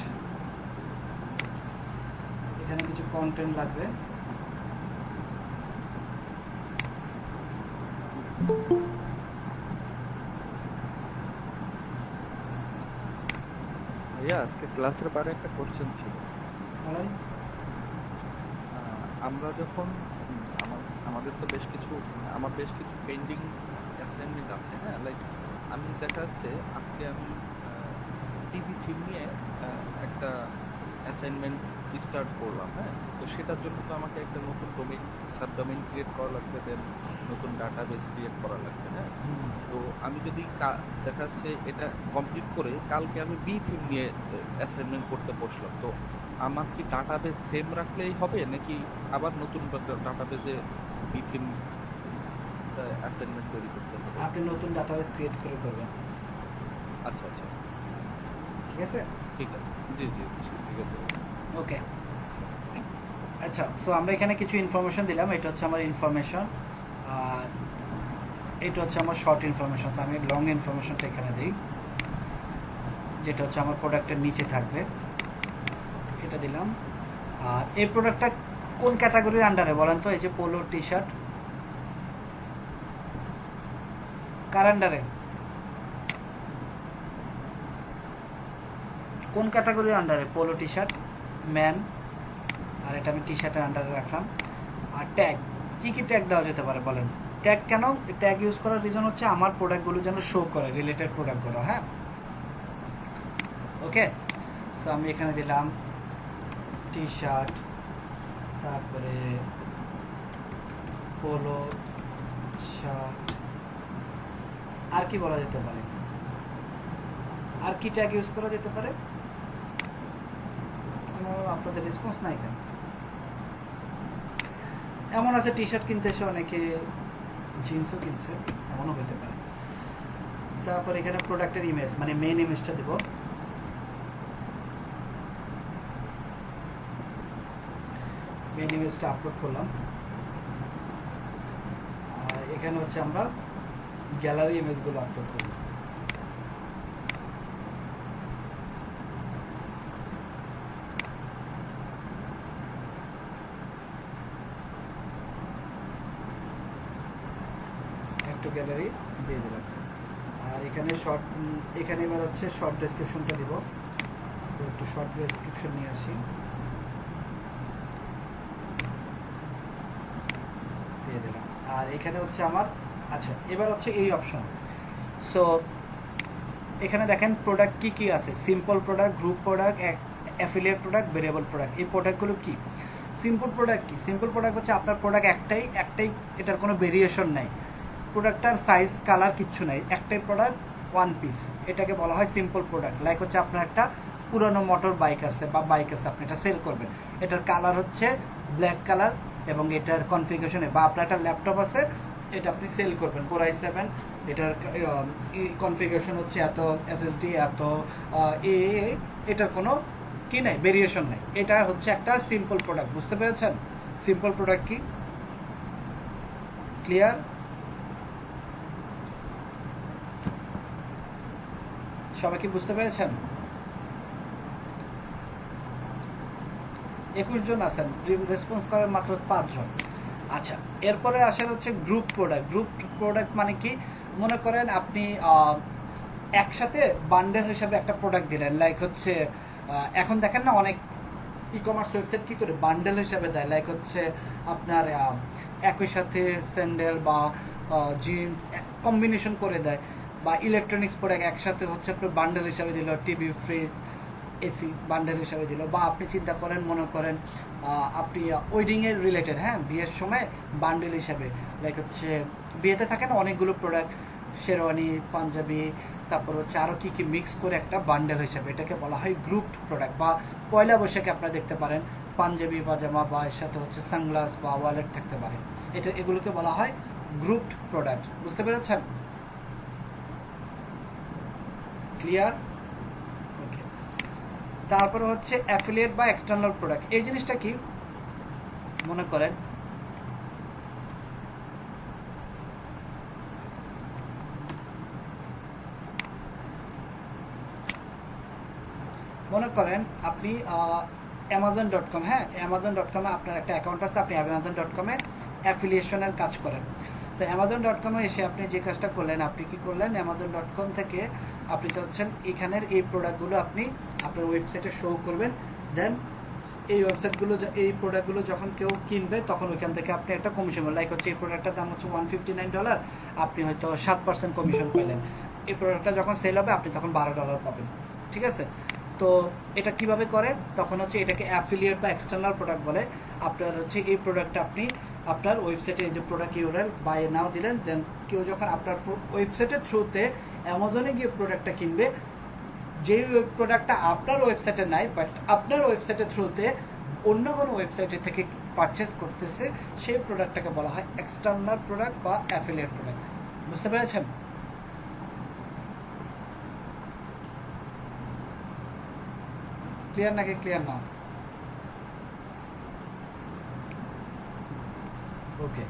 এখানে কিছু কন্টেন্ট লাগবে। ভাইয়া আজকে ক্লাসের বাইরে একটা কোশ্চেন ছিল। বলেন। আমরা যখন আমাদের তো আমার বেশ কিছু পেন্ডিং অ্যাসাইনমেন্ট আছে, হ্যাঁ, লাইক আমি দেখা যাচ্ছে আজকে আমি টিভি থিম নিয়ে একটা অ্যাসাইনমেন্ট স্টার্ট করলাম, হ্যাঁ, তো সেটার জন্য তো আমাকে একটা নতুন সাবডোমেইন ক্রিয়েট করা লাগবে, দেন নতুন ডাটাবেস ক্রিয়েট করা লাগবে, হ্যাঁ। তো আমি যদি দেখা যাচ্ছে এটা কমপ্লিট করে কালকে আমি বি থিম নিয়ে অ্যাসাইনমেন্ট করতে বসলাম, তো আমার কি ডাটাবেস সেম রাখলেই হবে নাকি আবার নতুন ডাটাবেসে বি থিম অ্যাসাইনমেন্ট তৈরি করতে হবে? আপনি নতুন ডাটাবেস ক্রিয়েট করে করবেন। আচ্ছা আচ্ছা, ঠিক আছে, ঠিক আছে, জি জি ঠিক আছে। ওকে। আচ্ছা, সো আমরা এখানে কিছু ইনফরমেশন দিলাম। এটা হচ্ছে আমার ইনফরমেশন, আর এটা হচ্ছে আমার শর্ট ইনফরমেশন। আমি লং ইনফরমেশনটা এখানে দিই, যেটা হচ্ছে আমার প্রোডাক্টের নিচে থাকবে, এটা দিলাম। আর এই প্রোডাক্টটা কোন ক্যাটাগরির আন্ডারে বলেন তো? এই যে পোলো টি শার্ট, কার আন্ডারে, কোন ক্যাটাগরির আন্ডারে? পোলো টি শার্ট ম্যান, আর এটা আমি টি শার্টের আন্ডারে রাখলাম। আর ট্যাগ, কী কী ট্যাগ দেওয়া যেতে পারে বলেন? ট্যাগ কেন ট্যাগ ইউজ করার রিজন হচ্ছে আমার প্রোডাক্টগুলো যেন শো করে, রিলেটেড প্রোডাক্টগুলো। হ্যাঁ, ওকে। সো আমি এখানে দিলাম টি শার্ট, তারপরে পোলো শার্ট, আর কি বলা যেতে পারে, আর কি ট্যাগ ইউজ করা যেতে পারে? আপনাদের রেসপন্স নাই কেন? এমন আছে টি শার্ট কিনতে এসে অনেকে জিন্সও কিনছে, এমনও হতে পারে। তারপর এখানে প্রোডাক্টের ইমেজ, মানে মেইন ইমেজটা দেব। মেইন ইমেজটা আপলোড করলাম। আর এখানে হচ্ছে আমরা গ্যালারি ইমেজগুলো আপলোড করব। একটু গ্যালারি দিয়ে দিলাম। আর এখানে শর্ট, এখানে এবার হচ্ছে শর্ট ডেসক্রিপশনটা দিব। তো একটু শর্ট ডেসক্রিপশন নিয়ে আসি, দিয়ে দিলাম। আর এখানে হচ্ছে আমার, আচ্ছা এবার হচ্ছে এই অপশন। সো এখানে দেখেন প্রোডাক্ট কি কি আছে, simple product, group product, affiliate product, variable product. এই প্রোডাক্টগুলো কি? সিম্পল প্রোডাক্ট কি? সিম্পল প্রোডাক্ট হচ্ছে আপনার প্রোডাক্ট একটাই, এটার কোনো ভেরিয়েশন নাই, প্রোডাক্টটার সাইজ কালার কিচ্ছু নাই, একটাই প্রোডাক্ট, ওয়ান পিস, এটাকে বলা হয় সিম্পল প্রোডাক্ট। লাইক হচ্ছে আপনার একটা পুরনো মোটর বাইক আছে বা বাইক আছে, আপনি এটা সেল করবেন, এটার কালার হচ্ছে ব্ল্যাক কালার এবং এটার কনফিগারেশনে, বা আপনার একটা ল্যাপটপ আছে, এটা আপনি সেল করবেন Core i7, এটার কনফিগারেশন হচ্ছে এত, SSD এত, এটার কোনো কি নাই, ভেরিয়েশন নাই। এটা হচ্ছে একটা সিম্পল প্রোডাক্ট। বুঝতে পেরেছেন সিম্পল প্রোডাক্ট কি? ক্লিয়ার? সবাই কি বুঝতে পেরেছেন? 21 জন আছেন, রেসপন্স করেন মাত্র 5 জন। আচ্ছা, এরপরে আসেন হচ্ছে গ্রুপ প্রোডাক্ট। গ্রুপ প্রোডাক্ট মানে কি? মনে করেন আপনি একসাথে বান্ডেল হিসাবে একটা প্রোডাক্ট দিলেন, লাইক হচ্ছে এখন দেখেন না অনেক ই কমার্স ওয়েবসাইট কী করে বান্ডেল হিসাবে দেয়, লাইক হচ্ছে আপনার একই সাথে স্যান্ডেল বা জিন্স কম্বিনেশন করে দেয়, বা ইলেকট্রনিক্স প্রোডাক্ট একসাথে হচ্ছে আপনার বান্ডেল হিসাবে দিল, টিভি, ফ্রিজ, এসি বান্ডেল হিসাবে দিল। বা আপনি চিন্তা করেন, মনে করেন আপনি ওয়েডিংয়ের রিলেটেড, হ্যাঁ বিয়ের সময় বান্ডেল হিসাবে, লাইক হচ্ছে বিয়েতে থাকে না অনেকগুলো প্রোডাক্ট, শেরওয়ানি, পাঞ্জাবি, তারপর হচ্ছে আরও কী কী মিক্স করে একটা বান্ডেল হিসাবে, এটাকে বলা হয় গ্রুপড প্রোডাক্ট। বা পয়লা বৈশাখে আপনারা দেখতে পারেন পাঞ্জাবি পাজামা বা এর সাথে হচ্ছে সানগ্লাস বা ওয়ালেট থাকতে পারে, এগুলোকে বলা হয় গ্রুপড প্রোডাক্ট। বুঝতে পেরেছেন? ক্লিয়ার? ওকে। তারপরে হচ্ছে অ্যাফিলিয়েট বা এক্সটার্নাল প্রোডাক্ট। এই জিনিসটা কি? মনে করেন আপনি Amazon.com, হ্যাঁ Amazon.com-এ আপনার একটা অ্যাকাউন্ট আছে, আপনি Amazon.com-এ অ্যাফিলিয়েশনের কাজ করেন। তো Amazon.com-এ এসে আপনি যে কাজটা করলেন, আপনি কি করলেন, Amazon.com থেকে আপনি চাচ্ছেন এখানের এই প্রোডাক্টগুলো আপনি আপনার ওয়েবসাইটে শো করবেন। দেন এই প্রোডাক্টগুলো যখন কেউ কিনবে তখন ওইখান থেকে আপনি একটা কমিশন, লাইক হচ্ছে এই প্রোডাক্টটার দাম হচ্ছে $159, আপনি হয়তো 7% কমিশন পেলেন। এই প্রোডাক্টটা যখন সেল হবে আপনি তখন $12 পাবেন। ঠিক আছে? তো এটা কিভাবে করে? তখন হচ্ছে এটাকে অ্যাফিলিয়েট বা এক্সটার্নাল প্রোডাক্ট বলে। আপনার হচ্ছে এই প্রোডাক্টটা আপনি আপনার ওয়েবসাইটে যে প্রোডাক্ট ইউআরএল বাই নাও দিলেন, দেন কেউ যখন আপনার ওয়েবসাইটের থ্রুতে অ্যামাজনে গিয়ে প্রোডাক্টটা কিনবে, যে প্রোডাক্টটা আপনার ওয়েবসাইটে নাই বাট আপনার ওয়েবসাইটের থ্রুতে অন্য কোনো ওয়েবসাইটের থেকে পারচেস করতেছে, সেই প্রোডাক্টটাকে বলা হয় এক্সটার্নাল প্রোডাক্ট বা অ্যাফিলিয়েট প্রোডাক্ট। বুঝতে পেরেছেন? ক্লিয়ার নাকি ক্লিয়ার না? ওকে,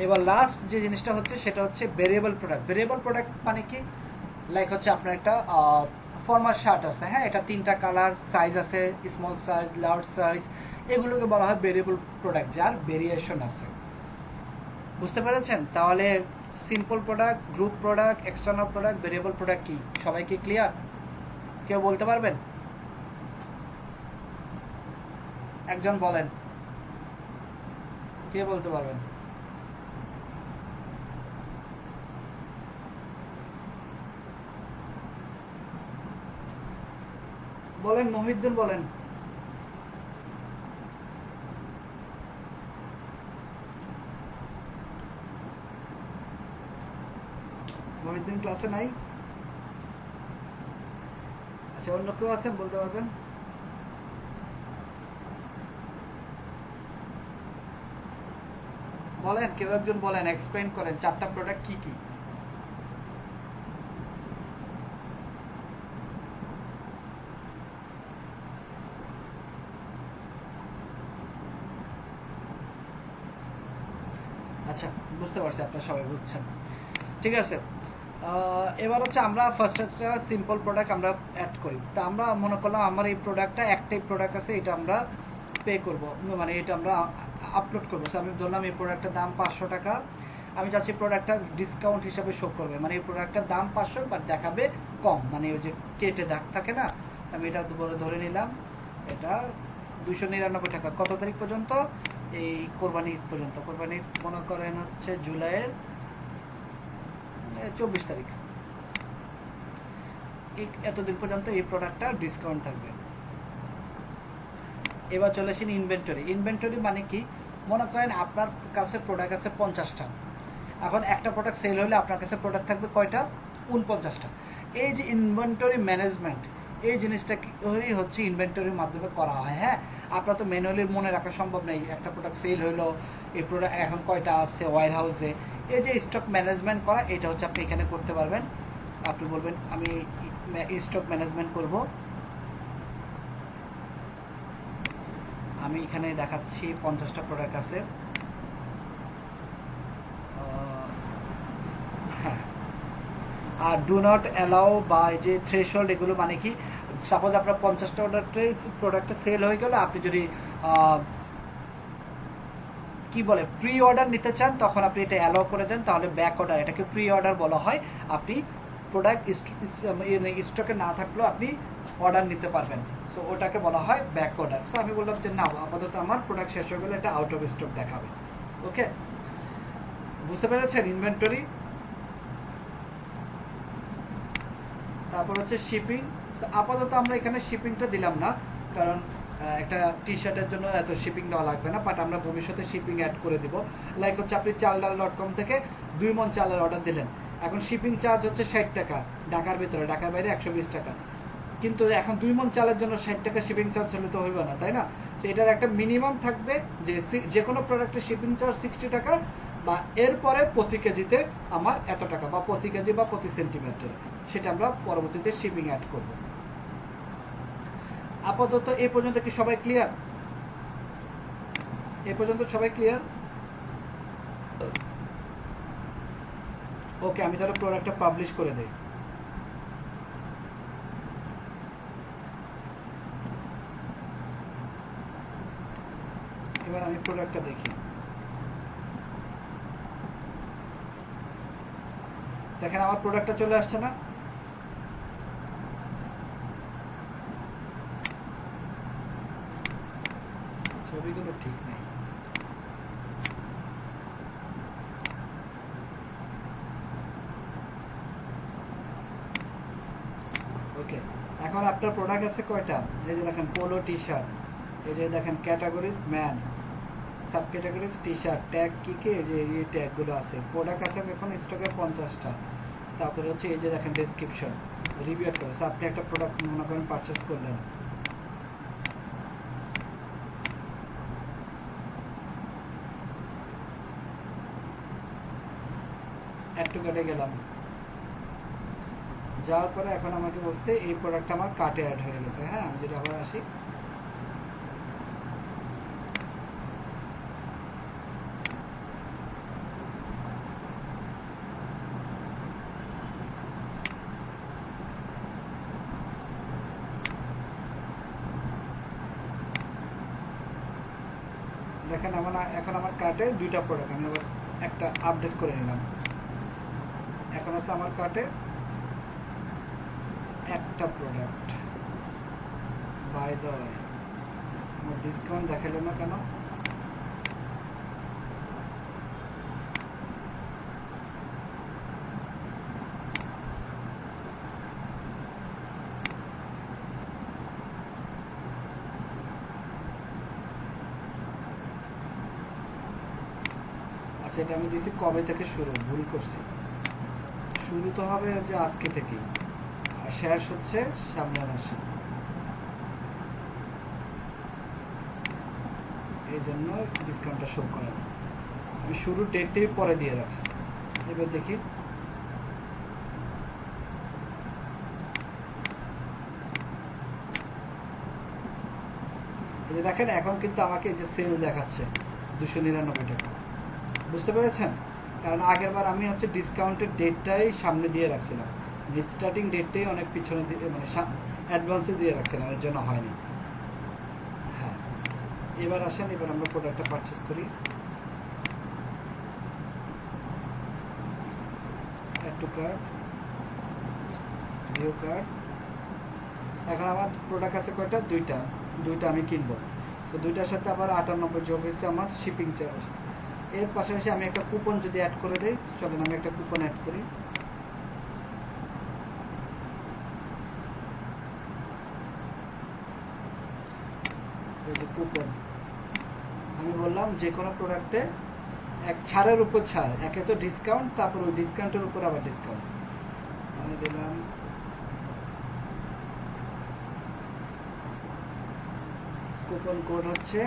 এবার লাস্ট যে জিনিসটা হচ্ছে সেটা হচ্ছে ভেরিয়েবল প্রোডাক্ট। ভেরিয়েবল প্রোডাক্ট মানে কি? লাইক হচ্ছে আপনার একটা ফর্মাল শার্ট আছে, হ্যাঁ এটা 3টা কালার, সাইজ আছে, স্মল সাইজ, লার্জ সাইজ, এগুলোকে বলা হয় ভেরিয়েবল প্রোডাক্ট, যার ভেরিয়েশন আছে। বুঝতে পেরেছেন? তাহলে simple product, group product, external product, variable product কি? সবাই কি ক্লিয়ার? কেউ বলতে পারবেন? একজন বলেন, কে বলতে পারবেন? বলেন, মহিউদ্দিন বলেন। মহিউদ্দিন ক্লাসে নাই? আচ্ছা, অন্য কেউ আছেন বলতে পারবেন? বলেন, কেউ একজন বলেন, এক্সপ্লেইন করেন 4টা প্রোডাক্ট কি কি। আচ্ছা, বুঝতে পারছি, আপনারা সবাই বুঝছেন, ঠিক আছে। এবার হচ্ছে আমরা ফার্স্ট একটা সিম্পল প্রোডাক্ট আমরা অ্যাড করি। তা আমরা মনে করলাম আমার এই প্রোডাক্টটা একটাই প্রোডাক্ট আছে, এটা আমরা পে করব, মানে এটা আমরা আপলোড করবো। আমি ধরলাম এই প্রোডাক্টের দাম 500 টাকা, আমি চাচ্ছি প্রোডাক্টটা ডিসকাউন্ট হিসাবে শো করবে, মানে এই প্রোডাক্টটার দাম 500 বাট দেখাবে কম, মানে ওই যে কেটে দাগ থাকে না, আমি এটা ধরে নিলাম এটা 299 টাকা। কত তারিখ পর্যন্ত? এই কোরবানি ঈদ পর্যন্ত। কোরবানি ঈদ মনে করেন হচ্ছে জুলাইয়ের 24 তারিখ, এতদিন পর্যন্ত এই প্রোডাক্টটা ডিসকাউন্ট থাকবে। এবার চলে আসেন ইনভেন্টরি। ইনভেন্টরি মানে কি? মনে করেন আপনার কাছে প্রোডাক্ট আছে 50টা, এখন একটা প্রোডাক্ট সেল হলে আপনার কাছে প্রোডাক্ট থাকবে কয়টা? 49টা। এই যে ইনভেন্টরি ম্যানেজমেন্ট, এই জিনিসটা হচ্ছে ইনভেন্টরির মাধ্যমে করা হয়। হ্যাঁ, আপনার তো ম্যানুয়ালি মনে রাখা সম্ভব নেই, একটা প্রোডাক্ট সেল হলো, এই প্রোডাক্ট এখন কয়টা আছে ওয়্যার হাউসে, এই যে স্টক ম্যানেজমেন্ট করা, এটা হচ্ছে আপনি এখানে করতে পারবেন। আপনি বলবেন আমি স্টক ম্যানেজমেন্ট করব, আমি এখানে দেখাচ্ছি 50টা প্রোডাক্ট আছে। হ্যাঁ, আর ডু নট অ্যালাউ বা এই যে থ্রেশহোল্ড, এগুলো মানে কি? সাপোজ আপনার 50টা প্রোডাক্টে সেল হয়ে গেল, আপনি যদি কি বলে প্রি অর্ডার নিতে চান, তখন আপনি এটা অ্যালাউ করে দেন, তাহলে ব্যাক অর্ডার, এটাকে প্রি অর্ডার বলা হয়। আপনি প্রোডাক্ট স্টকে না থাকলেও আপনি অর্ডার নিতে পারবেন, সো ওটাকে বলা হয় ব্যাক অর্ডার। সো আমি বললাম যে না, আপাতত আমার প্রোডাক্ট শেষ হয়ে গেলে এটা আউট অফ স্টক দেখাবে। ওকে, বুঝতে পেরেছেন ইনভেন্টরি? তারপর হচ্ছে শিপিং। আপাতত আমরা এখানে শিপিংটা দিলাম না, কারণ একটা টি শার্টের জন্য এত শিপিং দেওয়া লাগবে না, বাট আমরা ভবিষ্যতে শিপিং অ্যাড করে দিব। লাইক হচ্ছে আপনি চালডাল.com থেকে 2 মণ চালের অর্ডার দিলেন, এখন শিপিং চার্জ হচ্ছে 60 টাকা ঢাকার ভিতরে, ঢাকার বাইরে 120 টাকা। কিন্তু এখন 2 মণ চালের জন্য 60 টাকা শিপিং চার্জ হলে তো হইবে না, তাই না? তো এটার একটা মিনিমাম থাকবে যে কোনো প্রোডাক্টের শিপিং চার্জ 60 টাকা, বা এরপরে প্রতি কেজিতে আমার এত টাকা, বা প্রতি কেজি বা প্রতি সেন্টিমিটার, সেটা আমরা পরবর্তীতে শিপিং অ্যাড করব। আপাতত এই পর্যন্ত কি সবাই ক্লিয়ার? এই পর্যন্ত সবাই ক্লিয়ার? ওকে, আমি তাহলে প্রোডাক্টটা পাবলিশ করে দেই। এবার আমি প্রোডাক্টটা দেখি। দেখেন আমার প্রোডাক্টটা চলে আসছে না? ছবিগুলো ঠিক নেই। ওকে, এখন আপনার প্রোডাক্ট আছে কয়টা? এই যে দেখেন পোলো টি শার্ট, এই যে দেখেন categories man, sub categories T shirt, tag কি কি, এই যে এই ট্যাগগুলো আছে। প্রোডাক্ট আছে এখন স্টকে 50টা। তারপরে হচ্ছে এই যে দেখেন ডেসক্রিপশন, রিভিউ একটা। আপনি একটা প্রোডাক্ট মনে করেন পারচেস করলেন, একটু কেটে গেলাম, যাওয়ার পরে এখন আমাকে বলছে এই প্রোডাক্ট আমার কার্টে অ্যাড হয়ে গেছে। হ্যাঁ, আমি যদি আবার আসি, দেখেন এখন আমার কার্টে 2টা প্রোডাক্ট, আমি আবার একটা আপডেট করে নিলাম। এখন আছে আমার কার্টে একটা প্রোডাক্ট। বাই দ্য ওয়ে, আমার ডিসকাউন্ট দেখালো না কেন? আচ্ছা, এটা আমি দিয়েছি কবে থেকে শুরু, ভুল করছি। শুরু তো হবে যে আজকে থেকেই, আর শেষ হচ্ছে সামনের মাসে। এই জন্য ডিসকাউন্টটা শো করে না। আমি শুরু ডেটটাই পরে দিয়ে রাখছি। এবার দেখি এই যে দেখেন এখন কিন্তু আমাকে এই যে সেল দেখাচ্ছে 299 টাকা, বুঝতে পেরেছেন? কারণ আগের বার আমি হচ্ছে ডিসকাউন্টের ডেটটাই সামনে দিয়ে রাখছিলাম, স্টার্টিং ডেটটাই অনেক পিছনে দিয়ে মানে অ্যাডভান্সে দিয়ে রাখছিলাম, এর জন্য হয়নি। হ্যাঁ, এবার আসেন, এবার আমরা প্রোডাক্টটা পারচেস করি। Add to cart, view cart. এখন আমার প্রোডাক্ট আছে কয়টা? দুইটা আমি কিনবো। তো দুইটার সাথে আবার 98 যোগ হয়েছে আমার শিপিং চার্জ। এর পাশাপাশি আমি একটা কুপন যদি অ্যাড করে দিই, চলেন আমি একটা কুপন অ্যাড করি। এই যে কুপন, আমি বললাম যে কোনো প্রোডাক্টে এক ছাড়ের উপর ছাড়, একে তো ডিসকাউন্ট, তারপর ওই ডিসকাউন্টের উপর আবার ডিসকাউন্ট। আমি দিলাম কুপন কোড হচ্ছে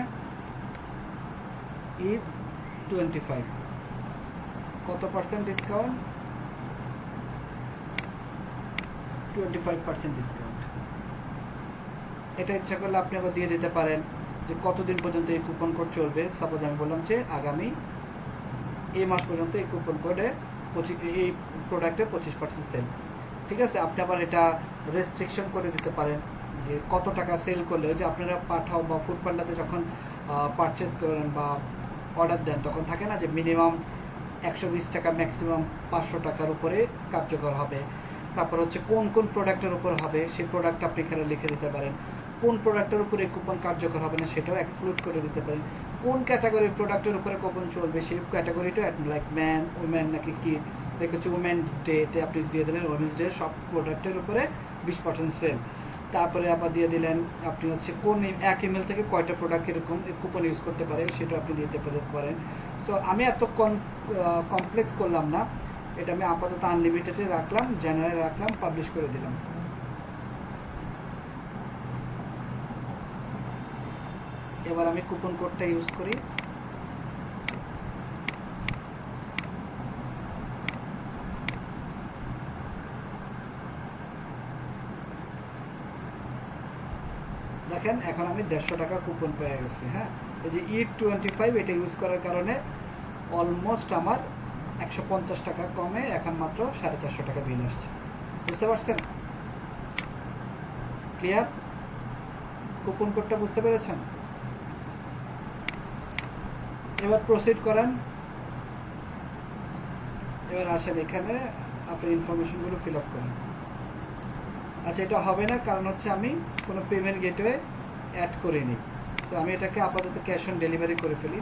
E25। কত পার্সেন্ট ডিসকাউন্ট? 25% ডিসকাউন্ট। এটা ইচ্ছা করলে আপনি আবার দিয়ে দিতে পারেন যে কতদিন পর্যন্ত এই কুপন কোড চলবে। সাপোজ আমি বললাম যে আগামী এই মাস পর্যন্ত এই কুপন কোডে এই প্রোডাক্টে 25% সেল। ঠিক আছে, আপনি আবার এটা রেস্ট্রিকশন করে দিতে পারেন যে কত টাকা সেল করলে, যে আপনারা পাঠাও বা ফুড পান্ডাতে যখন পারচেস করেন বা অর্ডার দেন তখন থাকে না যে মিনিমাম 120 টাকা, ম্যাক্সিমাম 500 টাকার উপরে কার্যকর হবে। তারপর হচ্ছে কোন কোন প্রোডাক্টের উপর হবে সেই প্রোডাক্ট আপনি এখানে লিখে দিতে পারেন। কোন প্রোডাক্টের উপরে কুপন কার্যকর হবে না সেটাও এক্সক্লুড করে দিতে পারেন। কোন ক্যাটাগরির প্রোডাক্টের উপরে কুপন চলবে সেই ক্যাটাগরিটা, লাইক ম্যান, উমেন নাকি কি, লাইক হচ্ছে উমেন ডেতে আপনি দিয়ে দিলেন উমেন্স ডে সব প্রোডাক্টের উপরে 20% সেল। তারপরে আবার দিয়ে দিলেন আপনি হচ্ছে কোন এক ইমেল থেকে কয়টা প্রোডাক্ট এরকম কুপন ইউজ করতে পারে সেটা আপনি দিতে পারেন। সো আমি এত কমপ্লেক্স করলাম না, এটা আমি আপাতত আনলিমিটেডে রাখলাম, জেনারেল রাখলাম, পাবলিশ করে দিলাম। এবার আমি কুপন কোডটা ইউজ করি। দেখেন এখন আমি 150 টাকা কুপন পেয়ে গেছি। হ্যাঁ, এই যে E25 এটা ইউজ করার কারণে অলমোস্ট আমার 150 টাকা কমে এখন মাত্র 450 টাকা বিল আসছে। বুঝতে পারছেন? ক্লিয়ার? কুপন কোডটা বুঝতে পেরেছেন? এবার প্রসিড করেন। এবার আসেন এখানে আপনি ইনফরমেশনগুলো ফিল আপ করেন। আচ্ছা, এটা হবে না কারণ হচ্ছে আমি কোনো পেমেন্ট গেটওয়ে অ্যাড করিনি। তো আমি এটাকে আপাতত ক্যাশ অন ডেলিভারি করে ফেলি।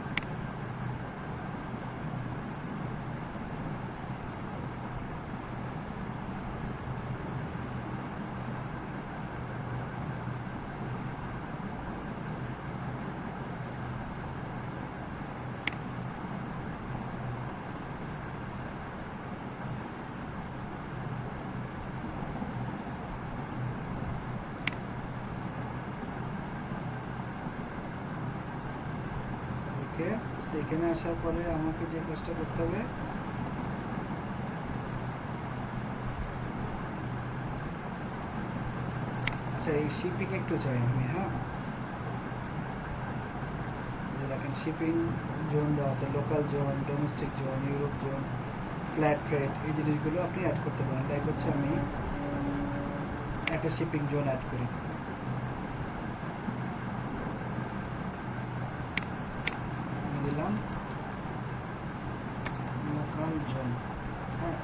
ওকে, এখানে আসার পরে আমাকে যে কাজটা করতে হবে, আচ্ছা এই শিপিং একটু চাই আমি। হ্যাঁ, দেখেন শিপিং জোন দেওয়া আছে, local zone, domestic zone, Europe zone, flat rate, এই জিনিসগুলো আপনি অ্যাড করতে পারেন। লাইক হচ্ছে আমি একটা শিপিং জোন অ্যাড করি। দিলাম লোকাল জোন। হ্যাঁ,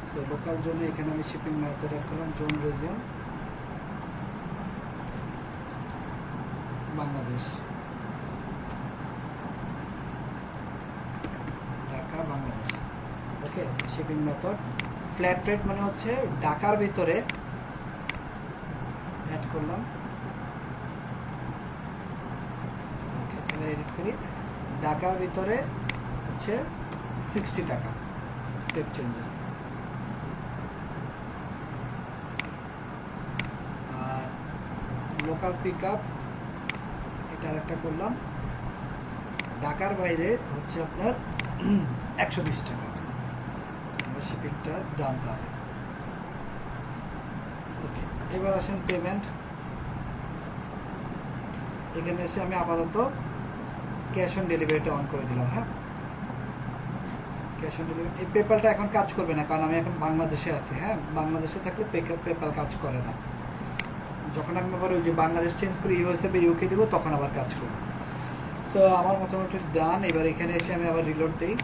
সো লোকাল জোনে এখানে আমি শিপিং মেথড অ্যাড করলাম, জোন রিজিয়ন বাংলাদেশ, ঢাকা বাংলাদেশ। ওকে, শিপিং মেথড ফ্ল্যাট রেট মানে হচ্ছে ঢাকার ভিতরে অ্যাড করলাম। ওকে, এবার এডিট করি। ঢাকার ভিতরে হচ্ছে 60 টাকা save changes. Local pick up, এটা আরেকটা করলাম। ঢাকার বাইরে হচ্ছে আপনার 120 টাকা, শিপিংটা জানতে হবে। ওকে, এবার আসেন পেমেন্ট। এখানে এসে আমি আপাতত ক্যাশ অন ডেলিভারিটা অন করে দিলাম। হ্যাঁ, ক্যাশ অন ডেলিভারি, এই পেপ্যালটা এখন কাজ করবে না, কারণ আমি এখন বাংলাদেশে আছি। হ্যাঁ, বাংলাদেশে থাকলে পেপ্যাল কাজ করে না। যখন আমি আবার ওই যে বাংলাদেশ চেঞ্জ করে ইউএসএ বা ইউকে দেবো, তখন আবার কাজ করবে। সো আমার মোটামুটি ডান। এবার এখানে এসে আমি আবার রিলোড দিই,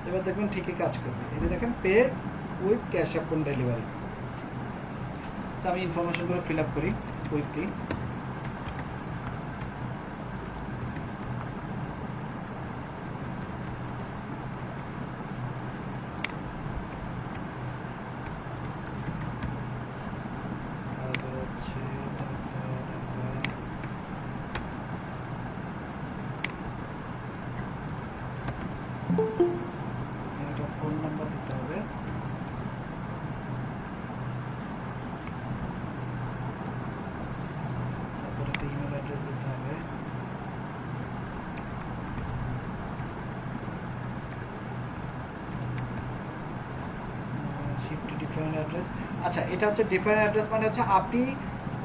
এবার দেখবেন ঠিকই কাজ করবে। এটা দেখেন pay with cash on delivery. So আমি ইনফরমেশনগুলো ফিল আপ করি কুইকলি। একটা ফোন নাম্বার দিতে হবে। তারপরে একটা ইমেল অ্যাড্রেস দিতে হবে। Shift to different address. আচ্ছা, এটা হচ্ছে ডিফারেন্ট অ্যাড্রেস, মানে হচ্ছে আপনি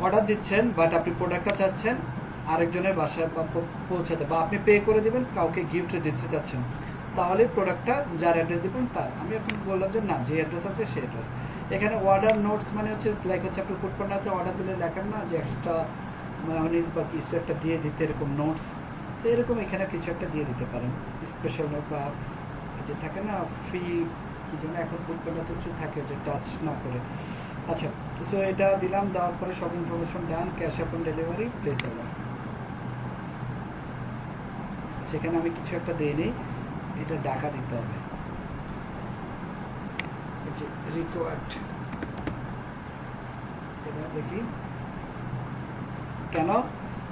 অর্ডার দিচ্ছেন বাট আপনি প্রোডাক্টটা চাচ্ছেন আরেকজনের বাসায় পৌঁছাতে, বা আপনি পে করে দেবেন কাউকে গিফট দিতে চাচ্ছেন, তাহলে প্রোডাক্টটা যার অ্যাড্রেস দেবেন তার। আমি এখন বললাম যে না, যে অ্যাড্রেস আছে সেই অ্যাড্রেস। এখানে অর্ডার নোটস মানে হচ্ছে লাইক হচ্ছে আপনি ফুড পান্ডাতে অর্ডার দিলে লেখেন না যে এক্সট্রা মায়োনিজ বা কিছু একটা দিয়ে দিতে, এরকম নোটস। সো এরকম এখানে কিছু একটা দিয়ে দিতে পারেন, স্পেশাল নোট, বা যে থাকে না ফ্রি কি জন্য এখন ফুড পান্ডাতে কিছু থাকে যে টাচ না করে। আচ্ছা, সো এটা দিলাম, দেওয়ার পরে সব information done, cash on delivery, place order. সেখানে আমি কিছু একটা দিয়ে নিই, এটা ঢাকা দিতে হবে, রিকোয়ার্ড। এবার দেখি কেন,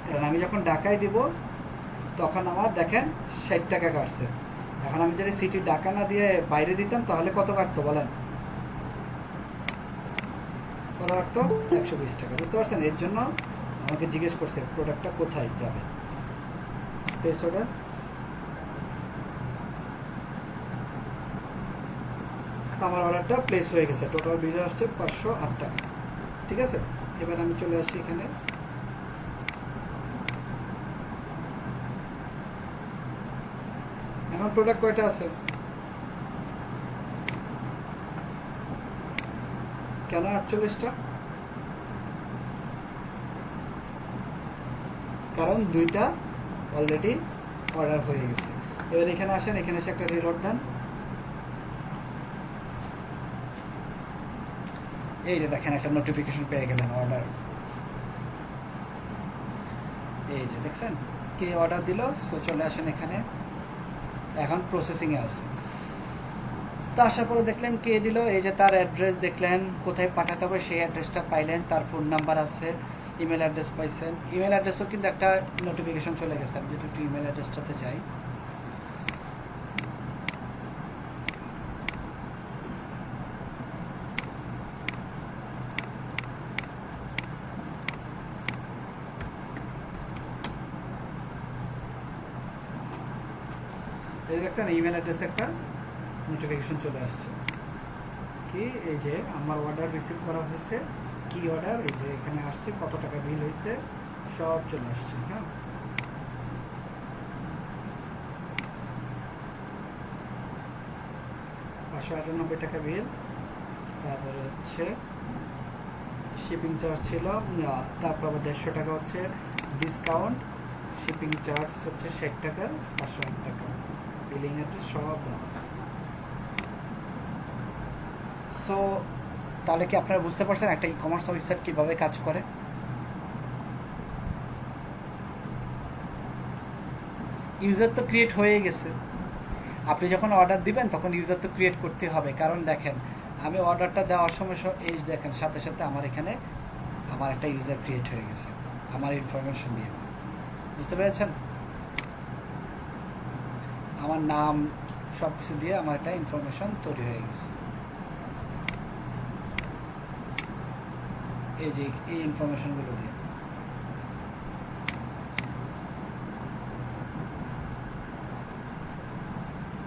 কারণ আমি যখন ঢাকায় দিব তখন আমার দেখেন 60 টাকা কাটছে। এখন আমি যদি সিটি ঢাকা না দিয়ে বাইরে দিতাম তাহলে কত কাটতো বলেন? কত কাটতো? 120 টাকা। বুঝতে পারছেন? এর জন্য আমাকে জিজ্ঞেস করছে প্রোডাক্টটা কোথায় যাবে। প্লেস অর্ডার, আমার অর্ডারটা প্লেস হয়ে গেছে। টোটাল বিল আসছে 508 টাকা। ঠিক আছে, এবার আমি চলে আসি এখানে। এখন প্রোডাক্ট কয়টা আছে? কেন 48টা? কারণ 2টা অলরেডি অর্ডার হয়ে গেছে। এবার এখানে আসেন, এখানে এসে একটা রিলোড দেন। এই যে দেখেন একটা নোটিফিকেশন পেয়ে গেলেন অর্ডার। এই যে দেখছেন কে অর্ডার দিল। সো চলে আসেন এখানে, এখন প্রসেসিংয়ে আছে। তো আসার পরে দেখলেন কে দিল, এই যে তার অ্যাড্রেস দেখলেন, কোথায় পাঠাতে হবে সেই অ্যাড্রেসটা পাইলেন, তার ফোন নাম্বার আছে, ইমেল অ্যাড্রেস পাইছেন। ইমেল অ্যাড্রেসও কিন্তু একটা নোটিফিকেশন চলে গেছে। আমি যদি একটু ইমেল অ্যাড্রেসটাতে যাই, দেখছেন ইমেল অ্যাড্রেসে একটা নোটিফিকেশন চলে আসছে কি, এই যে আমার অর্ডার রিসিভ করা হয়েছে, কি অর্ডার, এই যে এখানে আসছে, কত টাকা বিল হয়েছে, সব চলে আসছে। হ্যাঁ, $598 বিল। তারপরে হচ্ছে শিপিং চার্জ ছিল, তারপর আবার 150 টাকা হচ্ছে ডিসকাউন্ট, শিপিং চার্জ হচ্ছে 60 টাকা, 508 টাকা, বিলিং অ্যাড্রেস সব দেওয়া আছে। সো তাহলে কি আপনারা বুঝতে পারছেন একটা ই কমার্স ওয়েবসাইট কীভাবে কাজ করে? ইউজার তো ক্রিয়েট হয়ে গেছে, আপনি যখন অর্ডার দিবেন তখন ইউজার তো ক্রিয়েট করতে হবে। কারণ দেখেন আমি অর্ডারটা দেওয়ার সময় এই দেখেন সাথে সাথে আমার এখানে আমার একটা ইউজার ক্রিয়েট হয়ে গেছে আমার ইনফরমেশন দিয়ে। বুঝতে পেরেছেন? আমার নাম সব কিছু দিয়ে আমার একটা ইনফরমেশন তৈরি হয়ে গেছে। এই যে এই ইনফরমেশনগুলো দিয়ে।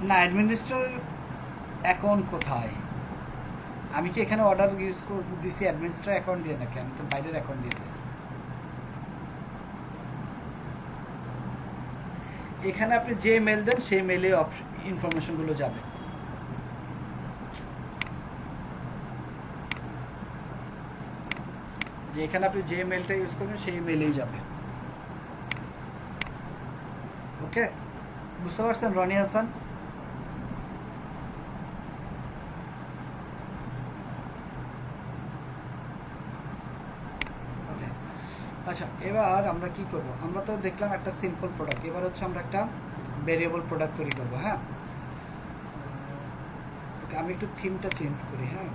না, অ্যাডমিনিস্ট্রেটর অ্যাকাউন্ট কোথায়? আমি কি এখানে অর্ডার ইউজ দিছি অ্যাডমিনিস্ট্রেটর অ্যাকাউন্ট দিয়ে নাকি? আমি তো বাইরের অ্যাকাউন্ট দিয়ে দিচ্ছি। এখানে আপনি যে মেল দেন সেই মেলে ইনফরমেশনগুলো যাবে। যে এখানে আপনি যে মেলটা ইউজ করবেন সেই মেলেই যাবে। ওকে, বুঝতে পারছেন রনি হাসান? ওকে, আচ্ছা এবার আমরা কি করব? আমরা তো দেখলাম একটা সিম্পল প্রোডাক্ট, এবার হচ্ছে আমরা একটা ভেরিয়েবল প্রোডাক্ট তৈরি করব। হ্যাঁ, ওকে, আমি একটু থিমটা চেঞ্জ করি। হ্যাঁ,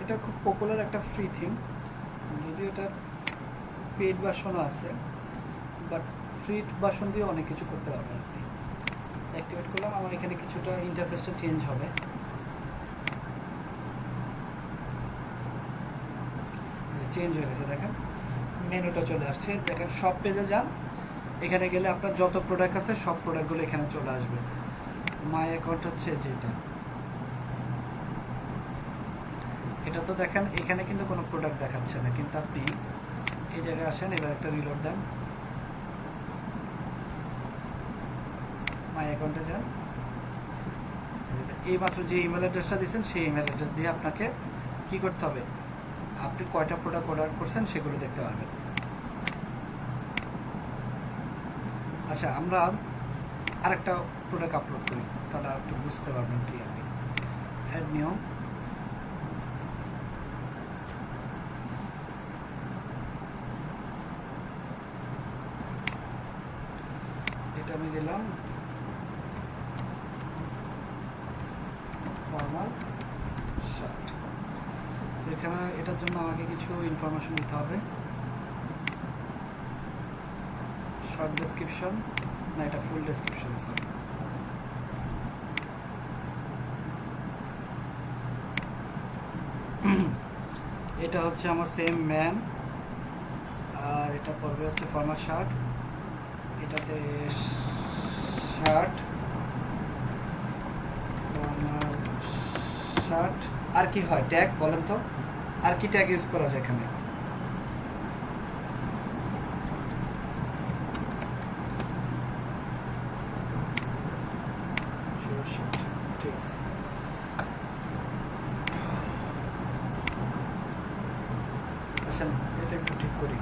এটা খুব পপুলার একটা ফ্রি থিম, যদিও এটা পেড ভার্সনও আছে, বাট ফ্রি ভার্সন দিয়ে অনেক কিছু করতে পারবেন আপনি। অ্যাক্টিভেট করলাম, আমার এখানে কিছুটা ইন্টারফেসটা চেঞ্জ হবে। চেঞ্জ হয়ে গেছে, দেখেন মেনুটা চলে আসছে। দেখেন সব পেজে যান, এখানে গেলে আপনার যত প্রোডাক্ট আছে সব প্রোডাক্টগুলো এখানে চলে আসবে। মাই অ্যাকাউন্ট হচ্ছে যেটা, এটা তো দেখেন এখানে কিন্তু কোনো প্রোডাক্ট দেখাচ্ছে না, কিন্তু আপনি এই জায়গায় আসেন, এবার একটা রিলোড দেন, মাই অ্যাকাউন্টে যান, এইমাত্র যে ইমেল অ্যাড্রেসটা দিয়েছেন সেই ইমেল অ্যাড্রেস দিয়ে আপনাকে কি করতে হবে, আপনি কয়টা প্রোডাক্ট অর্ডার করছেন সেগুলো দেখতে পারবেন। আচ্ছা, আমরা আরেকটা প্রোডাক্ট আপলোড করি, তাহলে আর একটু বুঝতে পারবেন ক্লিয়ারলি। অ্যাড নিউ, এটা আমি দিলাম ফর্মাল শার্ট। সেখানে এটার জন্য আমাকে কিছু ইনফরমেশন দিতে হবে। শর্ট ডেসক্রিপশন, না এটা ফুল ডেসক্রিপশন, সরি। এটা হচ্ছে আমার সেম ম্যান, আর এটা পড়বে হচ্ছে ফর্মাল শার্ট, এটাতে শার্ট, ফর্মাল শার্ট। আর কি হয় ট্যাগ বলেন তো, আর কি ট্যাগ ইউজ করা যায় এখানে? ঠিক আছে, আচ্ছা এটা একটু ঠিক করি।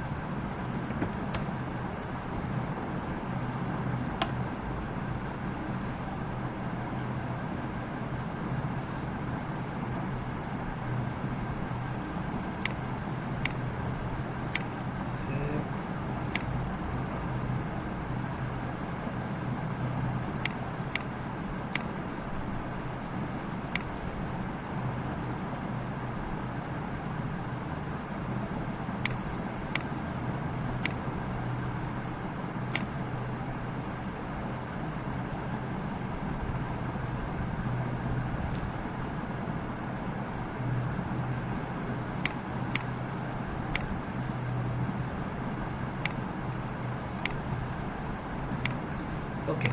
ওকে,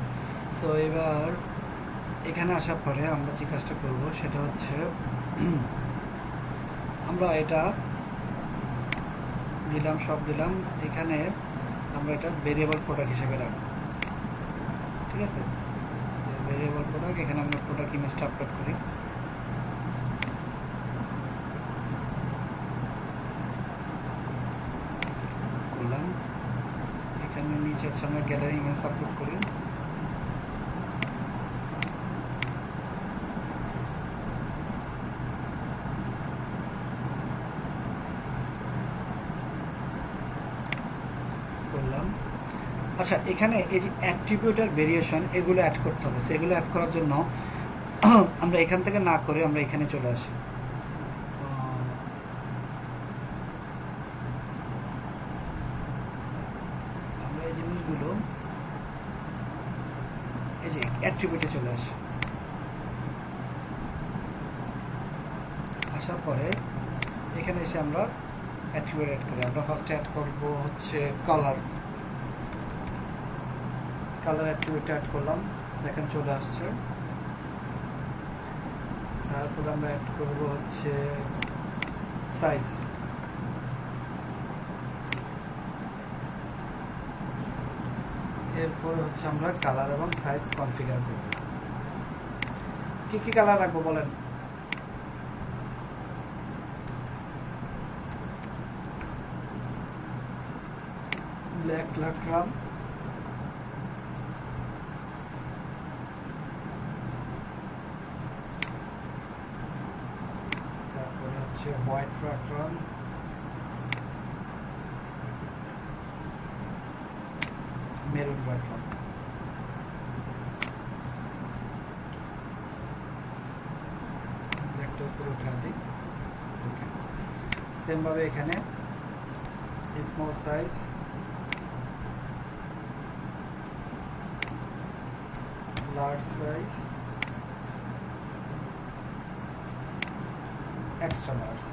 সো এবার এখানে আসার পরে আমরা যে কাজটা করব সেটা হচ্ছে আমরা এটা দিলাম, সব দিলাম, এখানে আমরা এটা ভেরিয়েবল প্রোডাক্ট হিসেবে রাখবো। ঠিক আছে, ভেরিয়েবল প্রোডাক্ট, এখানে আমরা প্রোডাক্ট ইমেজটা আপলোড করি। করলাম, এখানে নিচে হচ্ছে আমরা গ্যালারি ইমেজ আপলোড করি। আচ্ছা, এখানে এই যে অ্যাট্রিবিউটার ভেরিয়েশন এগুলো অ্যাড করতে হবে। সেগুলো অ্যাড করার জন্য আমরা এখান থেকে না করে আমরা এখানে চলে আসি। আমরা এই জিনিসগুলো এই যে অ্যাট্রিবিউটে চলে আসি। আসার পরে এখানে এসে আমরা অ্যাট্রিবিউট অ্যাড করি। আমরা ফার্স্টে অ্যাড করব হচ্ছে কালার। কালার অ্যাট্রিবিউট অ্যাড করলাম, দেখেন চলে আসছে। তারপর আমরা অ্যাড করব হচ্ছে সাইজ। এরপর হচ্ছে আমরা কালার এবং সাইজ কনফিগার করব। কি কি কালার রাখবো বলেন? ব্ল্যাক রাখলাম, তারপরে হচ্ছে হোয়াইট রাখলাম, মেরুন রাখলাম। ব্ল্যাকটা উপরে উঠা দিই। ওকে, সেম ভাবে এখানে small size, large size, extra large,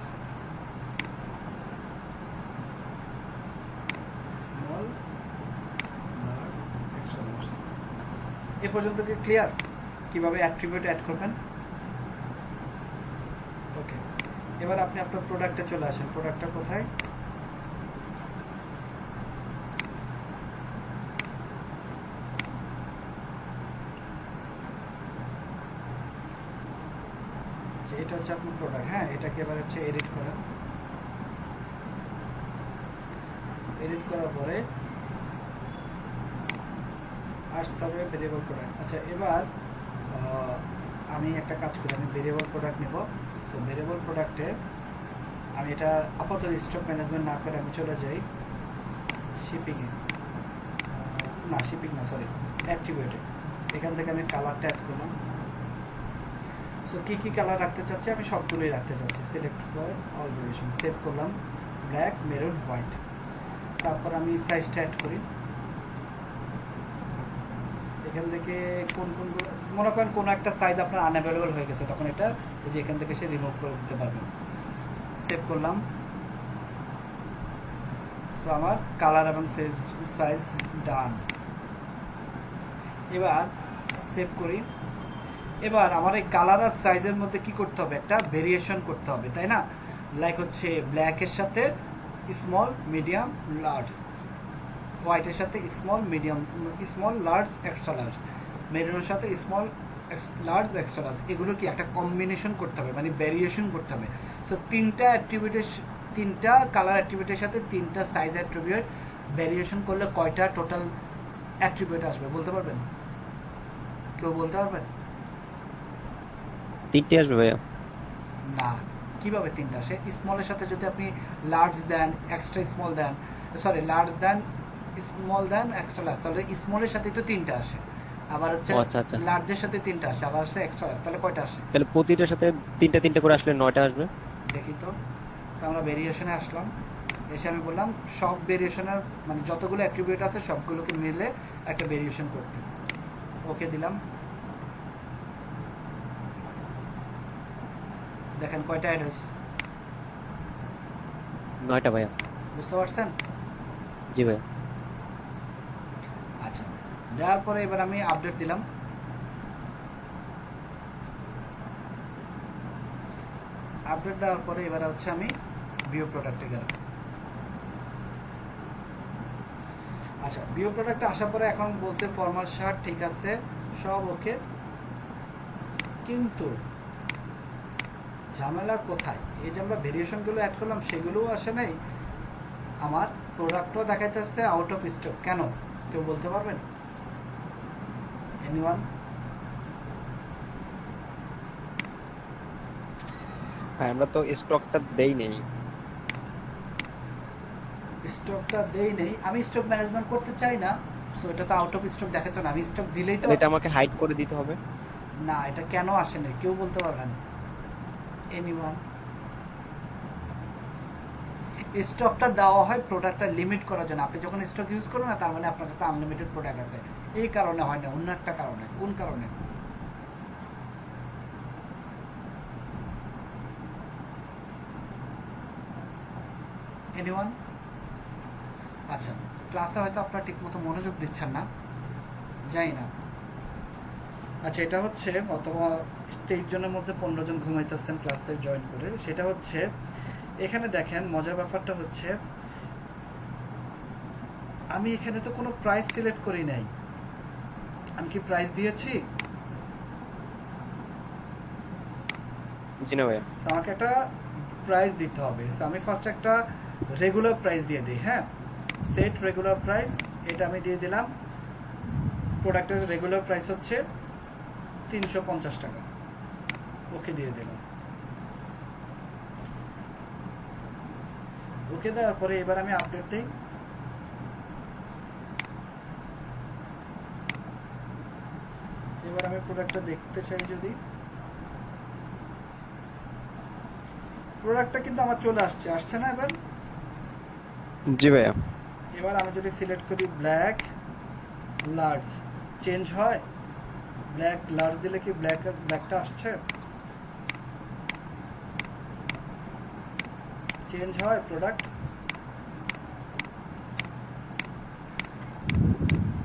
small, large, extra large. এ পর্যন্ত কি ক্লিয়ার কিভাবে অ্যাট্রিবিউট অ্যাড করবেন? ওকে, এবার আপনি আপনার প্রোডাক্টে চলে আসেন। প্রোডাক্টটা কোথায়? এটা হচ্ছে আপনার প্রোডাক্ট। হ্যাঁ, এটাকে এবার হচ্ছে এডিট করেন। এডিট করার পরে আসতে হবে ভেরিয়েবল প্রোডাক্ট। আচ্ছা, এবার আমি একটা কাজ করি, আমি ভেরিয়েবল প্রোডাক্ট নেব। সো ভেরিয়েবল প্রোডাক্টে আমি এটা আপাতত স্টক ম্যানেজমেন্ট না করে আমি চলে যাই শিপিংয়ে, না শিপিং না, সরি, অ্যাট্রিবিউটে। এখান থেকে আমি কালারটা অ্যাড করলাম। সো কী কী কালার রাখতে চাচ্ছি? আমি সবগুলোই রাখতে চাচ্ছি। Select for all variation, save করলাম, ব্ল্যাক, মেরুন, হোয়াইট। তারপর আমি সাইজটা অ্যাড করি। এখান থেকে কোন মনে করেন কোনো একটা সাইজ আপনার আনঅ্যাভেলেবল হয়ে গেছে, তখন এটা এই যে এখান থেকে সে রিমুভ করে দিতে পারবেন। সেভ করলাম। সো আমার কালার এবং সাইজ ডান। এবার সেভ করি। এবার আমার এই কালার আর সাইজের মধ্যে কি করতে হবে? একটা ভেরিয়েশন করতে হবে, তাই না? লাইক হচ্ছে ব্ল্যাকের সাথে স্মল, মিডিয়াম, লার্জ, হোয়াইটের সাথে small, medium, small, large, extra large, মেরুনের সাথে স্মল, লার্জ, এক্সট্রা লার্জ। এগুলো কি একটা কম্বিনেশন করতে হবে, মানে ভেরিয়েশন করতে হবে। সো তিনটা কালার অ্যাট্রিবিউটের সাথে তিনটা সাইজ অ্যাট্রিবিউট ভেরিয়েশন করলে কয়টা টোটাল অ্যাট্রিবিউট আসবে বলতে পারবেন? কেউ বলতে পারবেন? 3টে আসবে ভাইয়া। না, কিভাবে 3টা আসে? স্মলের সাথে যদি আপনি লার্জ দেন, এক্সট্রা স্মল দেন, সরি লার্জ দেন, স্মল দেন, এক্সট্রা লার্জ, তাহলে স্মলের সাথে তো 3টা আসে। আবার হচ্ছে আচ্ছা আচ্ছা, লার্জের সাথে 3টা আসে, আবার আসে এক্সট্রা লার্জ, তাহলে কয়টা আসে? তাহলে প্রতিটার সাথে তিনটা করে আসলে 9টা আসবে। দেখি তো। আমরা ভেরিয়েশনে আসলাম, এসে আমি বললাম সব ভেরিয়েশনের মানে যতগুলো অ্যাট্রিবিউট আছে সবগুলোকে মিলে একটা ভেরিয়েশন করতে। ওকে দিলাম। দেখেন কয়টা অ্যাড হয়েছে? 9টা ভাইয়া। বুঝতে পারছেন? জি ভাইয়া। আচ্ছা, দেওয়ার পরে এবার আমি আপডেট দিলাম। আপডেট দেওয়ার পরে এবার হচ্ছে আমি ভিউ প্রোডাক্টে গেলাম। আচ্ছা, ভিউ প্রোডাক্টে আসার পরে এখন বলছে ফর্মাল শার্ট, ঠিক আছে, সব ওকে, কিন্তু ঝামেলা কোথায়? এই যে আমরা ভেরিয়েশনগুলো অ্যাড করলাম সেগুলোও আসে নাই, আমার প্রোডাক্টও দেখাইতেছে আউট অফ স্টক। কেন কেউ বলতে পারবেন? এনিওয়ান? আমরা তো স্টকটা দেই নেই। স্টকটা দেই নেই, আমি স্টক ম্যানেজমেন্ট করতে চাই না, সো এটা তো আউট অফ স্টক দেখাতো না, আমি স্টক দিলেই তো। এটা আমাকে হাইড করে দিতে হবে? না, এটা কেন আসে না কেউ বলতে পারবেন? এনিওয়ান? স্টকটা দেওয়া হয় প্রোডাক্টটা লিমিট করার জন্য। আপনি যখন স্টক ইউজ করবেন না, তার মানে আপনার কাছে আনলিমিটেড প্রোডাক্ট আছে, এই কারণে হয় না, অন্য একটা কারণে। কোন কারণে? এনিওয়ান? আচ্ছা, ক্লাসে হয়তো আপনারা ঠিকমতো মনোযোগ দিচ্ছেন না, জানি না। আচ্ছা, এটা হচ্ছে অথবা 23 জনের মধ্যে 15 জন ঘুমাইতেছেন ক্লাসে জয়েন করে। সেটা হচ্ছে এখানে দেখেন, মজার ব্যাপারটা হচ্ছে আমি এখানে তো কোনো প্রাইস সিলেক্ট করি নাই। আমি কি প্রাইস দিয়েছি? জি না ভাইয়া। So, আমাকে একটা প্রাইস দিতে হবে। সো আমি ফার্স্ট একটা রেগুলার প্রাইস দিয়ে দিই। হ্যাঁ, সেট রেগুলার প্রাইস, এটা আমি দিয়ে দিলাম। প্রোডাক্টের রেগুলার প্রাইস হচ্ছে 350 টাকা। ওকে দিয়ে দিলাম। ওকে দেওয়ার পরে এবার আমি আপডেট দিই। এবার আমি প্রোডাক্টটা দেখতে চাই, যদি প্রোডাক্টটা কিন্তু আমার চলে আসছে না এবার? জি ভাইয়া। এবার আমি যদি সিলেক্ট করি ব্ল্যাক লার্জ, চেঞ্জ হয়? ব্ল্যাক লার্জ দিলে কি ব্ল্যাকটা আসছে? চেঞ্জ হয় প্রোডাক্ট?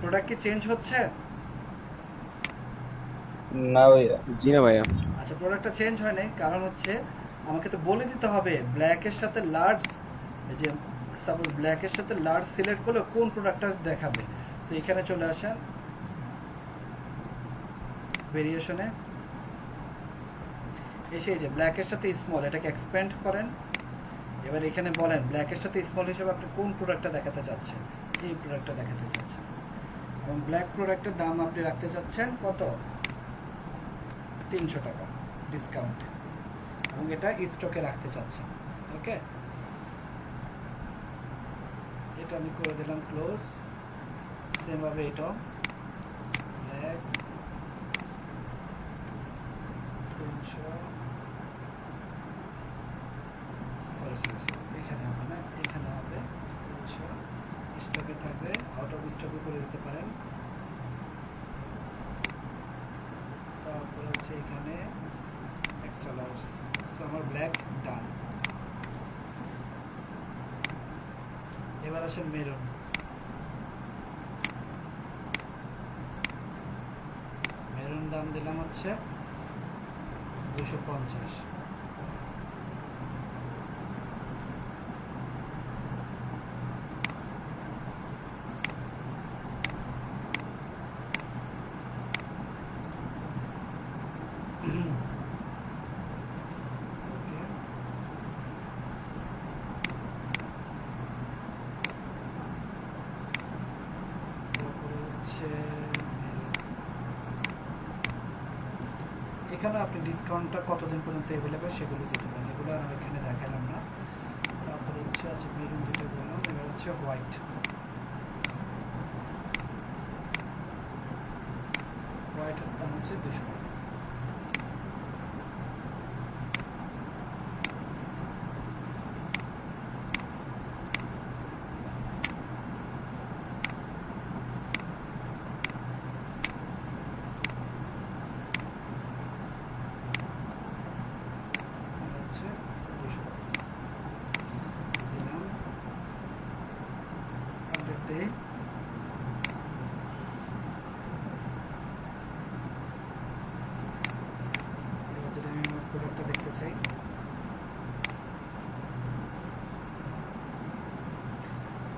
প্রোডাক্ট কি চেঞ্জ হচ্ছে? না ভাইয়া। জি না ভাইয়া। আচ্ছা, প্রোডাক্টটা চেঞ্জ হয় নাই, কারণ হচ্ছে আমাকে তো বলে দিতে হবে ব্ল্যাকের সাথে লার্জ, যে সাপোজ ব্ল্যাকের সাথে লার্জ সিলেক্ট করলে কোন প্রোডাক্টটা দেখাবে। সো এখানে চলে আসেন ভেরিয়েশনে, এসে এই যে ব্ল্যাকের সাথে স্মল, এটাকে এক্সপ্যান্ড করেন। এবার এখানে বলেন ব্ল্যাকের সাথে স্মল হিসেবে আপনি কোন প্রোডাক্টটা দেখাতে চাচ্ছেন। এই প্রোডাক্টটা দেখাতে চাচ্ছেন, এবং ব্ল্যাক প্রোডাক্টের দাম আপনি রাখতে চাচ্ছেন কত? 300 টাকা ডিসকাউন্টে, এবং এটা স্টকে রাখতে চাচ্ছেন। ওকে, এটা আমি করে দিলাম ক্লোজ। সেমভাবে এটাও ব্ল্যাক 300, সরি এখানে হবে না, এখানে হবে 300, স্টকে থাকবে, আউট অফ স্টকে করে দিতে পারেন। তারপর হচ্ছে এখানে এক্সট্রা লার্জ। সো আমার ব্ল্যাক ডান। এবার আসেন মেরুন। মেরুন দাম দিলাম হচ্ছে 250। ওকে, তারপরে হচ্ছে এখানে আপনি ডিসকাউন্টটা কতদিন পর্যন্ত অ্যাভেলেবেল সেগুলো দিতে পারেন, এগুলো আর এখানে দেখালাম না। তারপরে হচ্ছে আছে মেরুন, যেটা বললাম। এবার হচ্ছে হোয়াইট। হোয়াইটের দাম হচ্ছে 200 টাকা। হচ্ছে 200 টাকা দিলাম, আপডেট দিই। এবার যদি আমি আমার প্রোডাক্টটা দেখতে চাই,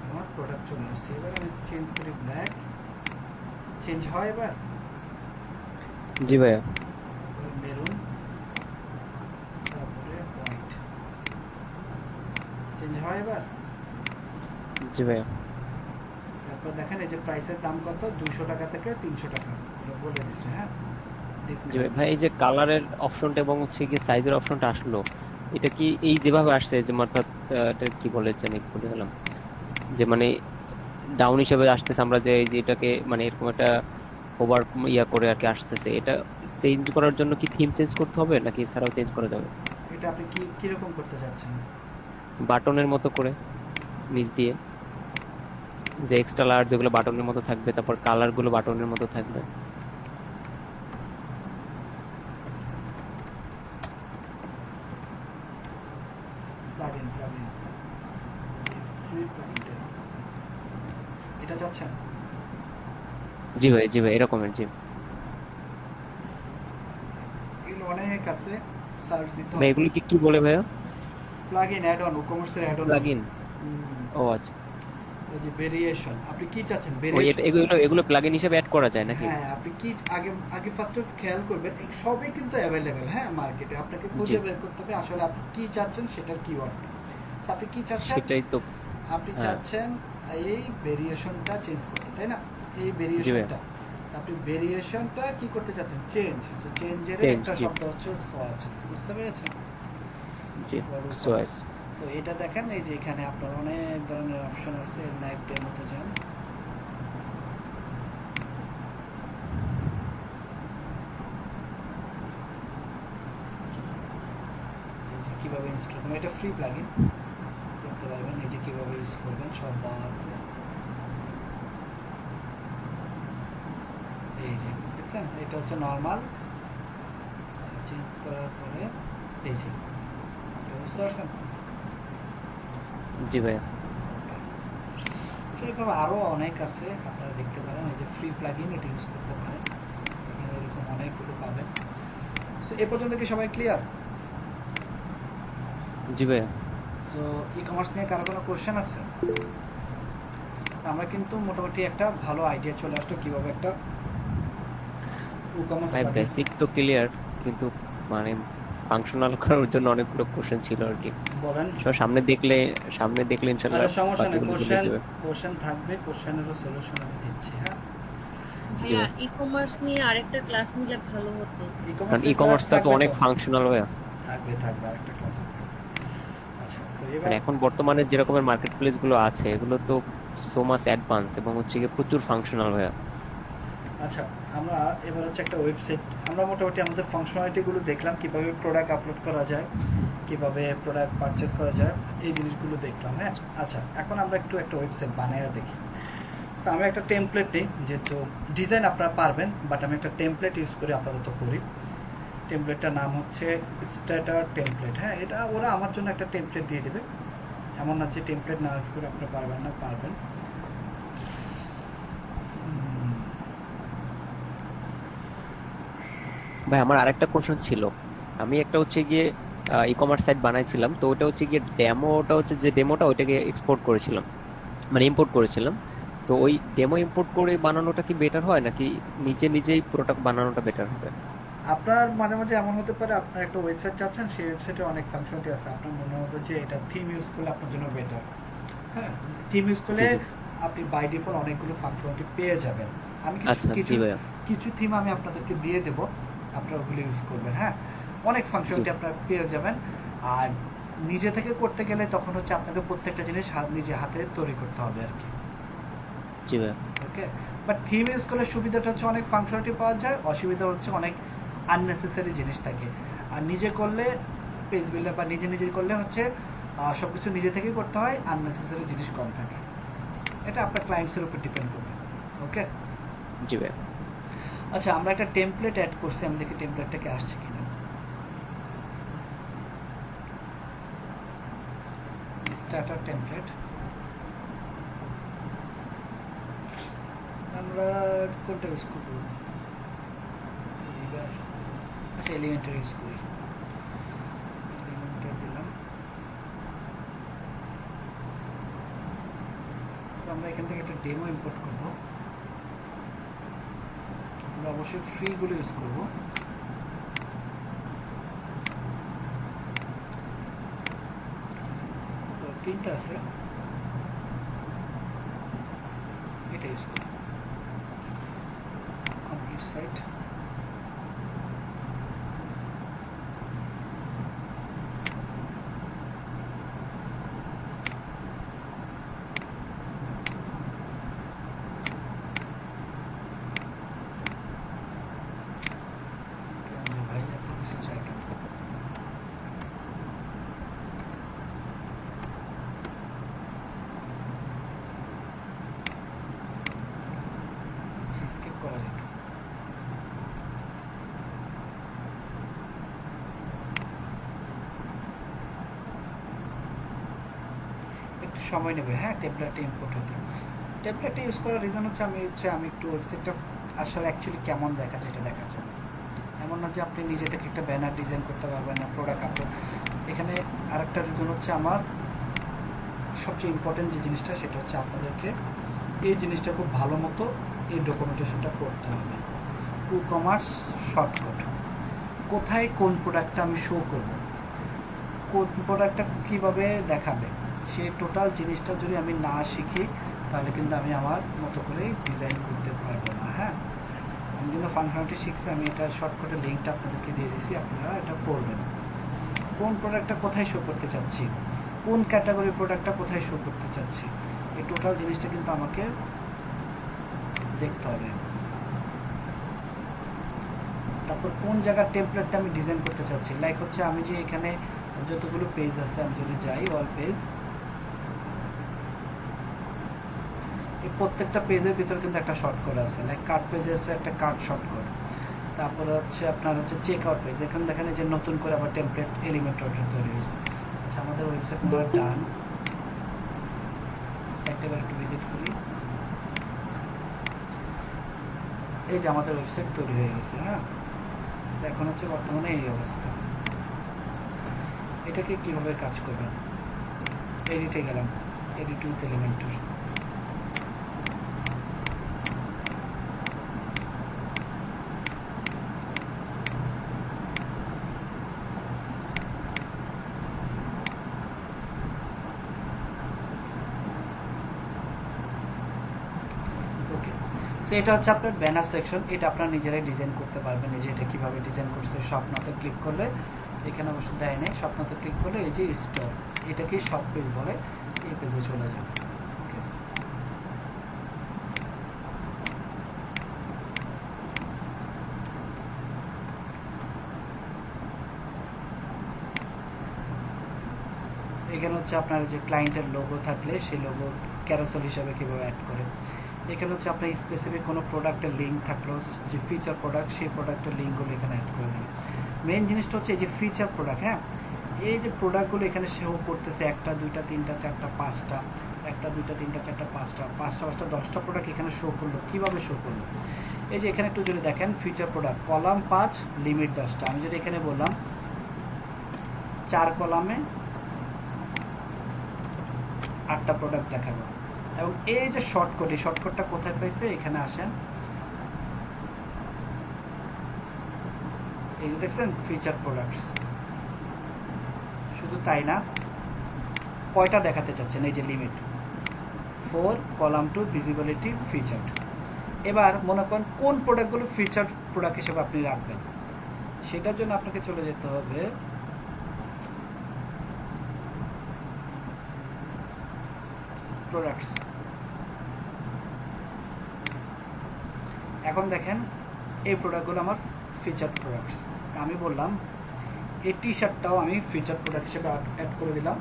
আমার প্রোডাক্ট চলে আসছে। এবার আমি চেঞ্জ করি ব্ল্যাক, চেঞ্জ হয় এবার? জি ভাইয়া। মেরুন, তারপরে হোয়াইট, চেঞ্জ হয় এবার? জি ভাইয়া। তারপর দেখেন এই যে প্রাইসের দাম কত, 200 টাকা থেকে 300 টাকা এটা বলে দিচ্ছে। হ্যাঁ, জি ভাই। ভাই এই যে কালারের অপশনটা এবং হচ্ছে কি সাইজের অপশনটা আসলো, এটা কি এই যেভাবে আসছে, যে অর্থাৎ এটা কি বলে জানি ভুলে গেলাম, যে মানে ডাউন হিসেবে আসতেছে, আমরা যে যেটাকে মানে এরকম একটা ওভার ইয়া করে আর কি আসতেছে, এটা চেঞ্জ করার জন্য কি থিম চেঞ্জ করতে হবে নাকি এছাড়াও চেঞ্জ করা যাবে? এটা আপনি কি কিরকম করতে চাচ্ছেন? বাটনের মতো করে নিচ দিয়ে যে এক্সট্রা লার্জ যেগুলো বাটনের মতো থাকবে, তারপর কালার গুলো বাটনের মতো থাকবে। প্লাগইন ফ্রি প্লাগইন টেস্ট এটা চাচ্ছেন? জি ভাই, জি ভাই, এরকমের, জি এগুলো অনেক আছে, সার্চ দিতে ভাই। হবে। এগুলো কি কি বলে ভাইয়া? প্লাগইন অ্যাড অন, কমার্সের অ্যাড অন। প্লাগইন? ও আচ্ছা, এই যে ভেরিয়েশন, আপনি কি চাচ্ছেন ও ভেরিয়েশন? এগুলো এগুলো প্লাগইন হিসেবে অ্যাড করা যায় নাকি? হ্যাঁ, আপনি কি আগে আগে ফার্স্ট অফ খেয়াল করবেন এই সবই কিন্তু অ্যাভেলেবেল, হ্যাঁ মার্কেটে। আপনাকে খুঁজে জি। বের করতে হবে আসলে আপনি কি চাচ্ছেন সেটার কিওয়ার্ড। আপনি কি চাচ্ছেন? সেটাই তো। আপনি হ্যাঁ। চাচ্ছেন এই ভেরিয়েশনটা চেঞ্জ করতে, তাই না? এই জি ভাই। ভেরিয়েশনটা আপনি ভেরিয়েশনটা কি করতে চাচ্ছেন? চেঞ্জ। সো চেঞ্জের চেঞ্জ, একটা জি শব্দ হচ্ছে সোয়াচেস, বুঝতে পেরেছেন? জি। সোয়াস। তো এটা দেখেন, এই যে এখানে আপনার অনেক ধরনের অপশন আছে। লাইভ ডেমোতে যান, এই যে কিভাবে ইনস্টল করবেন, এটা ফ্রি প্লাগইন করতে পারবেন। এই যে কিভাবে ইউজ করবেন সব দেওয়া আছে। এই যে দেখছেন, এটা হচ্ছে নর্মাল। চেঞ্জ করার পরে এই যে বুঝতে পারছেন? জি ভাইয়া। সেরকম আরও অনেক আছে, আপনারা দেখতে পারেন। এই যে ফ্রি প্লাগইন, এটা ইউজ করতে পারেন। এখানে এরকম অনেকগুলো পাবেন। সো এ পর্যন্ত কি সবাই ক্লিয়ার? জি ভাইয়া। সো ই কমার্স নিয়ে কারো কোনো কোশ্চেন আছে? আমরা কিন্তু মোটামুটি একটা ভালো আইডিয়া চলে আসলো কিভাবে একটা ই কমার্স ভাই বেসিক তো ক্লিয়ার, কিন্তু মানে ফাংশনাল করার জন্য অনেকগুলো কোশ্চেন ছিল আর কি। বলেন। সামনে দেখলে ইনশাআল্লাহ আরে সমস্যা নেই, বাকিগুলো বুঝে যাবে। কোশ্চেন থাকবে, কোশ্চেনেরও সলিউশন আমি দিচ্ছি। হ্যাঁ, ভাইয়া ই কমার্স নিয়ে আরেকটা ক্লাস নিলে ভালো হতো। কারণ ই কমার্সটা তো অনেক ফাংশনাল ভাইয়া। থাকবে আরেকটা ক্লাসে থাকবে। আচ্ছা, সো এবার মানে এখন বর্তমানে যে রকমের মার্কেট প্লেস গুলো আছে এগুলো তো সো মাচ অ্যাডভান্স এবং হচ্ছে গিয়ে প্রচুর ফাংশনাল ভাইয়া। আচ্ছা, আমরা এবার হচ্ছে একটা ওয়েবসাইট, আমরা মোটামুটি আমাদের ফাংশনালিটিগুলো দেখলাম, কিভাবে প্রোডাক্ট আপলোড করা যায়, কিভাবে প্রোডাক্ট পারচেজ করা যায়, এই জিনিসগুলো দেখলাম। হ্যাঁ, আচ্ছা, এখন আমরা একটু একটা ওয়েবসাইট বানায় দেখি। তো আমি একটা টেমপ্লেট নিই, যেহেতু ডিজাইন আপনারা পারবেন, বাট আমি একটা টেমপ্লেট ইউজ করে আপাতত করি। টেমপ্লেটটার নাম হচ্ছে স্ট্যাটার টেমপ্লেট। হ্যাঁ, এটা ওরা আমার জন্য একটা টেমপ্লেট দিয়ে দেবে, এমন না যে টেমপ্লেট না ইউজ করে আপনারা পারবেন না, পারবেন। ভাই আমার আরেকটা কোশ্চেন ছিল। আমি একটা হচ্ছে গিয়ে ই কমার্স সাইট বানাইছিলাম, তো ওটা হচ্ছে গিয়ে ডেমোটা ওইটাকে এক্সপোর্ট করেছিলাম, মানে ইম্পোর্ট করেছিলাম। তো ওই ডেমো ইম্পোর্ট করে বানানোটা কি বেটার হয় নাকি নিজেই প্রোডাক্ট বানানোটা বেটার হবে? আপনার মাঝে মাঝে এমন হতে পারে আপনার একটা ওয়েবসাইট চাচ্ছেন, সেই ওয়েবসাইটে অনেক ফাংশনালিটি আছে, আপনার মনে হবে যে এটা থিম ইউজ করলে আপনার জন্য বেটার। হ্যাঁ, থিম ইউজ করলে জি, জি। আপনি বাই ডিফল্ট অনেকগুলো ফাংশনালিটি পেয়ে যাবেন। আমি আচ্ছা, জি ভাইয়া। কিছু থিম আমি আপনাদেরকে দিয়ে দেব, আপনারা ওগুলো ইউজ করবেন। হ্যাঁ, অনেক ফাংশনালিটি আপনারা পেয়ে যাবেন। আর নিজে থেকে করতে গেলে তখন হচ্ছে আপনাকে প্রত্যেকটা জিনিস নিজে হাতে তৈরি করতে হবে আর কি। জি ভাইয়া। ওকে, বাট থিম ইউজ করলে সুবিধাটা হচ্ছে অনেক ফাংশনালিটি পাওয়া যায়, অসুবিধা হচ্ছে অনেক আননেসেসারি জিনিস থাকে। আর নিজে করলে পেজ বিল্ডার বা নিজে করলে হচ্ছে সব কিছু নিজে থেকেই করতে হয়, আননেসেসারি জিনিস কম থাকে। এটা আপনার ক্লায়েন্টসের উপর ডিপেন্ড করবে। ওকে, জি ভাইয়া। আচ্ছা, আমরা একটা টেমপ্লেট অ্যাড করছি, আমি দেখি টেমপ্লেটটাকে আসছে কিনা। স্টার্টার টেমপ্লেট আমরা কোনটা ইউজ করবো এবার? আচ্ছা, এলিমেন্টার ইউজ করি। এলিমেন্টার দিলাম। সো আমরা এখান থেকে একটা ডেমো ইম্পোর্ট করব। আমরা অবশ্যই ফ্রিগুলো ইউজ করব। সো তিনটা আছে, এটা ইউজ করব। কমপ্লিট সাইট, করা যেত। একটু সময় নেবে, হ্যাঁ, টেমপ্লেটটা ইম্পোর্ট হতে। টেমপ্লেটটা ইউজ করার রিজন হচ্ছে আমি একটু ওয়েবসাইটটা আসলে অ্যাকচুয়ালি কেমন দেখা যায় এটা দেখার জন্য। এমন না যে আপনি নিজে থেকে একটা ব্যানার ডিজাইন করতে পারবেন না, প্রোডাক্ট আপলোড। এখানে আরেকটা রিজন হচ্ছে আমার সবচেয়ে ইম্পর্টেন্ট যে জিনিসটা সেটা হচ্ছে আপনাদেরকে এই জিনিসটা খুব ভালো মতো এই ডকুমেন্টেশনটা করতে হবে। ই-কমার্স শর্টকাট, কোথায় কোন প্রোডাক্টটা আমি শো করব, কোন প্রোডাক্টটা কীভাবে দেখাবে, সেই টোটাল জিনিসটা যদি আমি না শিখি তাহলে কিন্তু আমি আমার মতো করে ডিজাইন করতে পারবো না। হ্যাঁ, আমি কিন্তু ফাংশনালিটি শিখছি, আমি এটা শর্টকাটের লিঙ্কটা আপনাদেরকে দিয়ে দিয়েছি, আপনারা এটা করবেন। কোন প্রোডাক্টটা কোথায় শো করতে চাচ্ছি, কোন ক্যাটাগরির প্রোডাক্টটা কোথায় শো করতে চাচ্ছি, এই টোটাল জিনিসটা কিন্তু আমাকে দেখতে হবে। তারপর কোন জায়গার টেমপ্লেটটা আমি ডিজাইন করতে চাচ্ছি, লাইক হচ্ছে আমি যে এখানে যতগুলো পেজ আছে আমি যদি যাই অল পেজ, এই প্রত্যেকটা পেজের ভিতরে কিন্তু একটা শর্টকাট আছে, লাইক কার্ট পেজে আছে একটা কার্ট শর্টকাট। তারপরে হচ্ছে আপনার হচ্ছে চেক আউট পেজ, এখানে দেখেন যে নতুন করে আবার টেমপ্লেট এলিমেন্ট তৈরি হয়েছে। আচ্ছা, আমাদের ওয়েবসাইট পুরো ডান, সাইটটা একটু ভিজিট করি। এই যে আমাদের ওয়েবসাইট তৈরি হয়ে গেছে। হ্যাঁ, এখন হচ্ছে বর্তমানে এই অবস্থা। এটাকে কিভাবে কাজ করবেন, এডিটে গেলাম, এডিট উইথ এলিমেন্টর, এটা হচ্ছে আপনার ব্যানার সেকশন। এটা আপনারা নিজেরাই ডিজাইন করতে পারবেন। এই যে এটা কীভাবে ডিজাইন করছে, স্বপ্নতে ক্লিক করলে এখানে অবশ্য দেয় নেই, স্বপ্নতে ক্লিক করলে এই যে স্টোর, এটাকেই সব পেজ বলে, এই পেজে চলে যাবে। ওকে, এখানে হচ্ছে আপনার যে ক্লায়েন্টের লোগো থাকলে সেই লোগো ক্যারোসেল হিসাবে কীভাবে অ্যাড করে। এখানে হচ্ছে আপনার স্পেসিফিক কোনো প্রোডাক্টের লিঙ্ক থাকলো, যে ফিচার প্রোডাক্ট, সেই প্রোডাক্টের লিঙ্কগুলো এখানে অ্যাড করে দেবে। মেইন জিনিসটা হচ্ছে এই যে ফিচার প্রোডাক্ট, হ্যাঁ, এই যে প্রোডাক্টগুলো এখানে শো করতেছে 1টা 2টা 3টা 4টা 5টা, 1টা 2টা 3টা 4টা 5টা 5টা 10টা প্রোডাক্ট এখানে শো করলো। কীভাবে শো করলো, এই যে এখানে একটু যদি দেখেন ফিচার প্রোডাক্ট কলাম 5 লিমিট 10টা, আমি যদি এখানে বললাম 4 কলামে 8টা প্রোডাক্ট দেখাবো। এবং এই যে শর্টকাট, এই শর্টকাটটা কোথায় পাইছে, এখানে আসেন, এই যে দেখছেন ফিচার প্রোডাক্টস। শুধু তাই না, কয়টা দেখাতে চাচ্ছেন, এই যে লিমিট 4 কলাম 2 ভিজিবিলিটি ফিচার। এবার মনে করেন কোন প্রোডাক্টগুলো ফিচার প্রোডাক্ট হিসেবে আপনি রাখবেন, সেটার জন্য আপনাকে চলে যেতে হবে প্রোডাক্টস। এখন দেখেন এই প্রোডাক্টগুলো আমার ফিচার প্রোডাক্টস। আমি বললাম এই টি শার্টটাও আমি ফিচার প্রোডাক্ট হিসেবে অ্যাড করে দিলাম,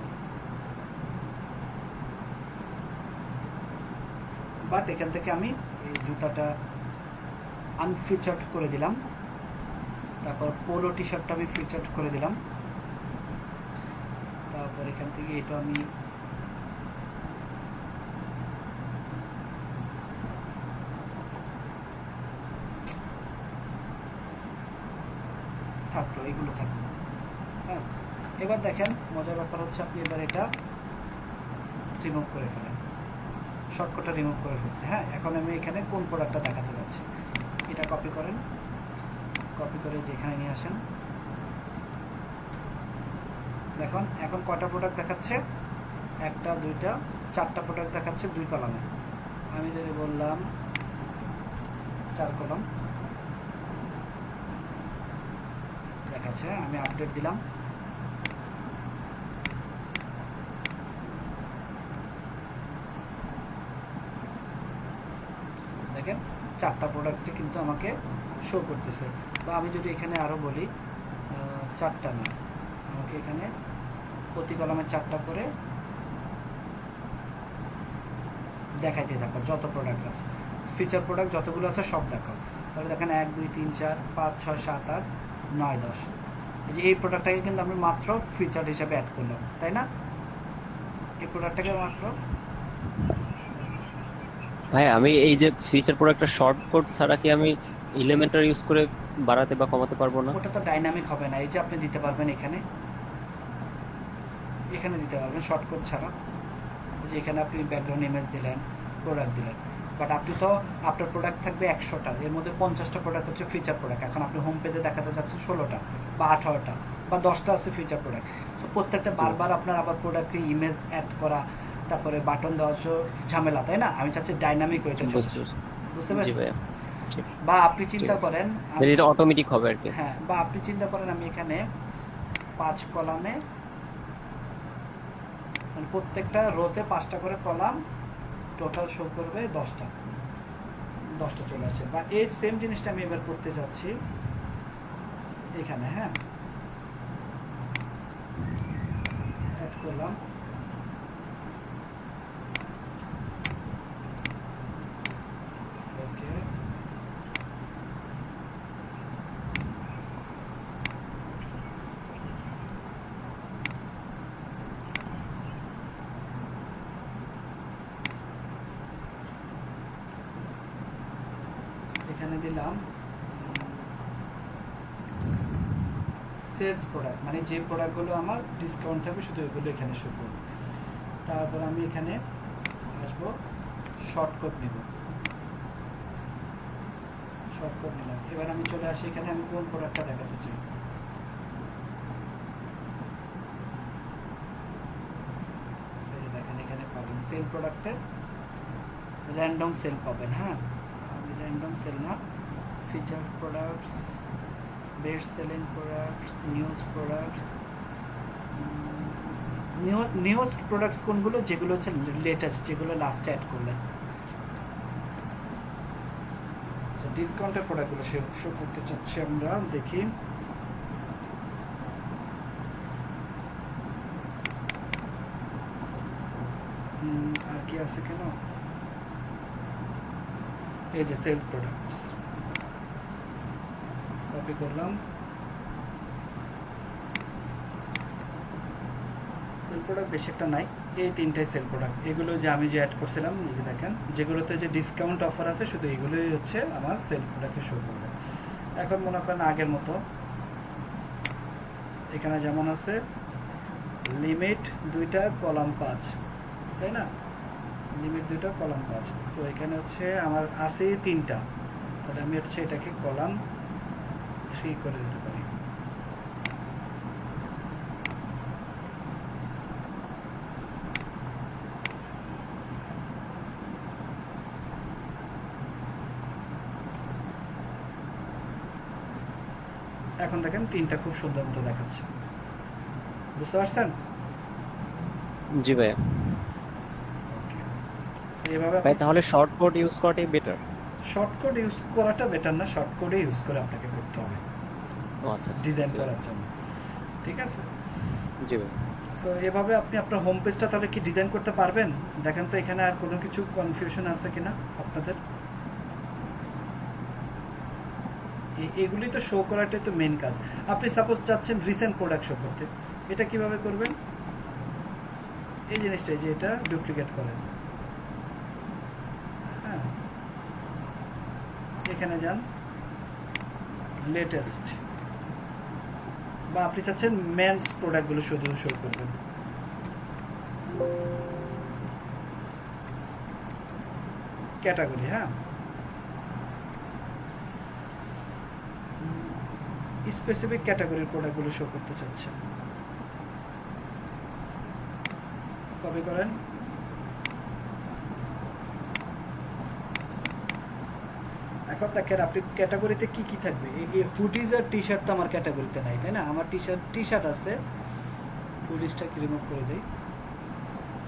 বাট এখান থেকে আমি এই জুতাটা আনফিচার্ড করে দিলাম। তারপর পোলো টি শার্টটা আমি ফিচার্ড করে দিলাম। তারপর এখান থেকে এটা আমি থাকলো, এগুলো থাকলো। হ্যাঁ, এবার দেখেন মজার ব্যাপার হচ্ছে আপনি এবার এটা রিমুভ করে ফেলেন, শর্টকাটটা রিমুভ করে ফেলছে। হ্যাঁ, এখন আমি এখানে কোন প্রোডাক্টটা দেখাতে যাচ্ছি, এটা কপি করেন, কপি করে যেখানে নিয়ে আসেন। দেখুন এখন কয়টা প্রোডাক্ট দেখাচ্ছে, 1টা 2টা 4টা প্রোডাক্ট দেখাচ্ছে 2 কলামে। আমি যদি বললাম 4 কলাম দেখাচ্ছে, আমি আপডেট দিলাম। দেখেন 4টা প্রোডাক্টে কিন্তু আমাকে শো করতেছে। বা আমি যদি এখানে আরও বলি 4টা না, আমাকে এখানে প্রতি কলামে 4টা করে দেখাইতে থাকো যত প্রোডাক্ট আছে। ফিচার প্রোডাক্ট যতগুলো আছে সব দেখাও। তাহলে দেখেন 1 2 3 4 5 6 7 8 9 10, এই যে এই প্রোডাক্টটাকে কিন্তু আমি মাত্র ফিচার হিসাবে অ্যাড করলাম, তাই না? এই প্রোডাক্টটাকে মাত্র ভাই আমি এই যে ফিচার প্রোডাক্টটা শর্টকাট ছাড়া কি আমি এলিমেন্টর ইউজ করে বাড়াতে বা কমাতে পারবো না? ওটা তো ডাইনামিক হবে না, এই যে আপনি দিতে পারবেন এখানে, এখানে দিতে পারবেন শর্টকাট ছাড়া। এই যে এখানে আপনি ব্যাকগ্রাউন্ড ইমেজ দিলেন, প্রোডাক্ট দিলেন, বাট আপনি তো আপনার প্রোডাক্ট থাকবে 100টা, এর মধ্যে 50টা প্রোডাক্ট হচ্ছে ফিচার প্রোডাক্ট। এখন আপনি হোম পেজে দেখাতে চাচ্ছেন 16টা বা 18টা বা 10টা আছে ফিচার প্রোডাক্ট। সো প্রত্যেকটা বারবার আপনার আবার প্রোডাক্টে ইমেজ অ্যাড করা, তারপরে বাটন দেওয়া ঝামেলা, তাই না? আমি চাচ্ছি ডাইনামিক ওইটা চলছে, বুঝতে জি পারছেন? ভাইয়া। বা আপনি চিন্তা করেন, এটা অটোমেটিক হবে আর কি। হ্যাঁ, বা আপনি চিন্তা করেন আমি এখানে 5 কলামে, মানে প্রত্যেকটা রোতে 5টা করে কলাম, টোটাল শো করবে 10টা চলে আসছে। বা এই সেম জিনিসটা আমি এবার করতে যাচ্ছি এখানে, হ্যাঁ, অ্যাড করলাম, ওকে, এখানে দিলাম সেলস প্রোডাক্ট, মানে যে প্রোডাক্টগুলো আমার ডিসকাউন্ট থাকবে শুধু ওইগুলো এখানে শো করবে। তারপর আমি এখানে আসবো, শর্টকাট নেব, শর্টকাট নিলাম। এবার আমি চলে আসি এখানে, আমি কোন প্রোডাক্টটা দেখাতে চাই। এই যে দেখেন এখানে পাবেন সেল প্রোডাক্টে র্যান্ডম সেল পাবেন, হ্যাঁ, আমি র্যান্ডম সেল না, feature products, best selling products, news products. Newest products কোনগুলো? যেগুলো হচ্ছে লেটেস্ট, যেগুলো লাস্টে অ্যাড করলেন। আচ্ছা, ডিসকাউন্টের প্রোডাক্টগুলো শো করতে চাচ্ছি আমরা, দেখি। আর কি আছে কেন? এই যে সেল প্রোডাক্টস, কপি করলাম, সেল প্রোডাক্ট বেশি একটা নাই, এই তিনটাই সেল প্রোডাক্ট। এগুলো যে আমি যে অ্যাড করছিলাম, এই যে দেখেন, যেগুলোতে যে ডিসকাউন্ট অফার আছে শুধু এগুলোই হচ্ছে আমার সেল প্রোডাক্টে শো করবে। এখন মনে করেন আগের মতো এখানে যেমন আছে লিমিট 2টা কলাম 5, তাই না? লিমিট 2টা কলাম 5, সো এখানে হচ্ছে আমার আছে 3টা, তাহলে আমি হচ্ছে এটাকে কলাম 3 করে দিতে পারি। এখন দেখেন 3টা খুব সুন্দর মতো দেখাচ্ছে, বুঝতে পারছেন? জি ভাইয়া। এইভাবে ভাই তাহলে শর্টকাট ইউজ করাটাই বেটার? শর্টকাট ইউজ করাটা বেটার না, শর্টকাটে ইউজ করে আপনাকে করতে হবে আচ্ছা, ডিজাইন করার জন্য, ঠিক আছে? জি ভাই। সো এভাবে আপনি আপনার হোম পেজটা তাহলে কি ডিজাইন করতে পারবেন? দেখেন তো এখানে আর কোনো কিছু কনফিউশন আছে কিনা আপনাদের। এগুলি তো শো করাটাই তো মেন কাজ। আপনি সাপোজ চাচ্ছেন রিসেন্ট প্রোডাক্ট শো করতে, এটা কিভাবে করবেন? এই জিনিসটাই, যে এটা ডুপ্লিকেট করেন, হ্যাঁ, এখানে যান লেটেস্ট, বা আপনি চাচ্ছেন মেন্স প্রোডাক্টগুলো শুধু শো করবেন, ক্যাটাগরি, হ্যাঁ, স্পেসিফিক ক্যাটাগরির প্রোডাক্টগুলো শো করতে চাচ্ছেন, কপি করেন, এখন দেখেন আপনি ক্যাটাগরিতে কি কি থাকবে। এই হুডিজ আর টি শার্ট তো আমার ক্যাটাগরিতে নাই, তাই না? আমার টি শার্ট আছে, হুডিজটাকে রিমুভ করে দেই,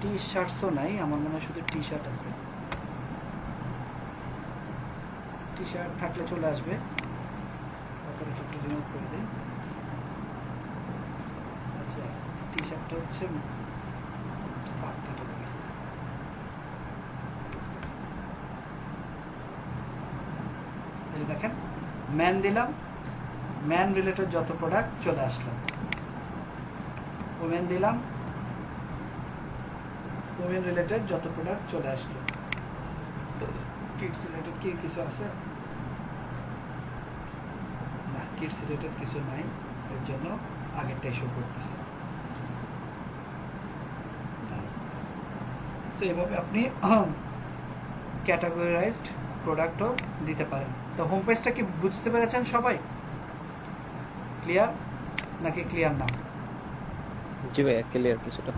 টি শার্টসও নাই, আমার মনে হয় শুধু টি শার্ট আছে। টি শার্ট থাকলে চলে আসবে, রিমুভ করে দিই। আচ্ছা, টি শার্টটা হচ্ছে সাব ক্যাটাগরি, যে দেখেন ম্যান দিলাম, ম্যান রিলেটেড যত প্রোডাক্ট চলে আসলো। ওমেন দিলাম, ওমেন রিলেটেড যত প্রোডাক্ট চলে আসলো। কিডস রিলেটেড কি কিছু আছে না? কিডস রিলেটেড কিছু নাই, এর জন্য আগেরটাই শো করতেছে। সো এইভাবে আপনি ক্যাটাগরাইজড প্রোডাক্টও দিতে পারেন। তো হোম পেজটা কি বুঝতে পেরেছেন সবাই? ক্লিয়ার নাকি ক্লিয়ার না? জি ভাইয়া ক্লিয়ার কিছুটা।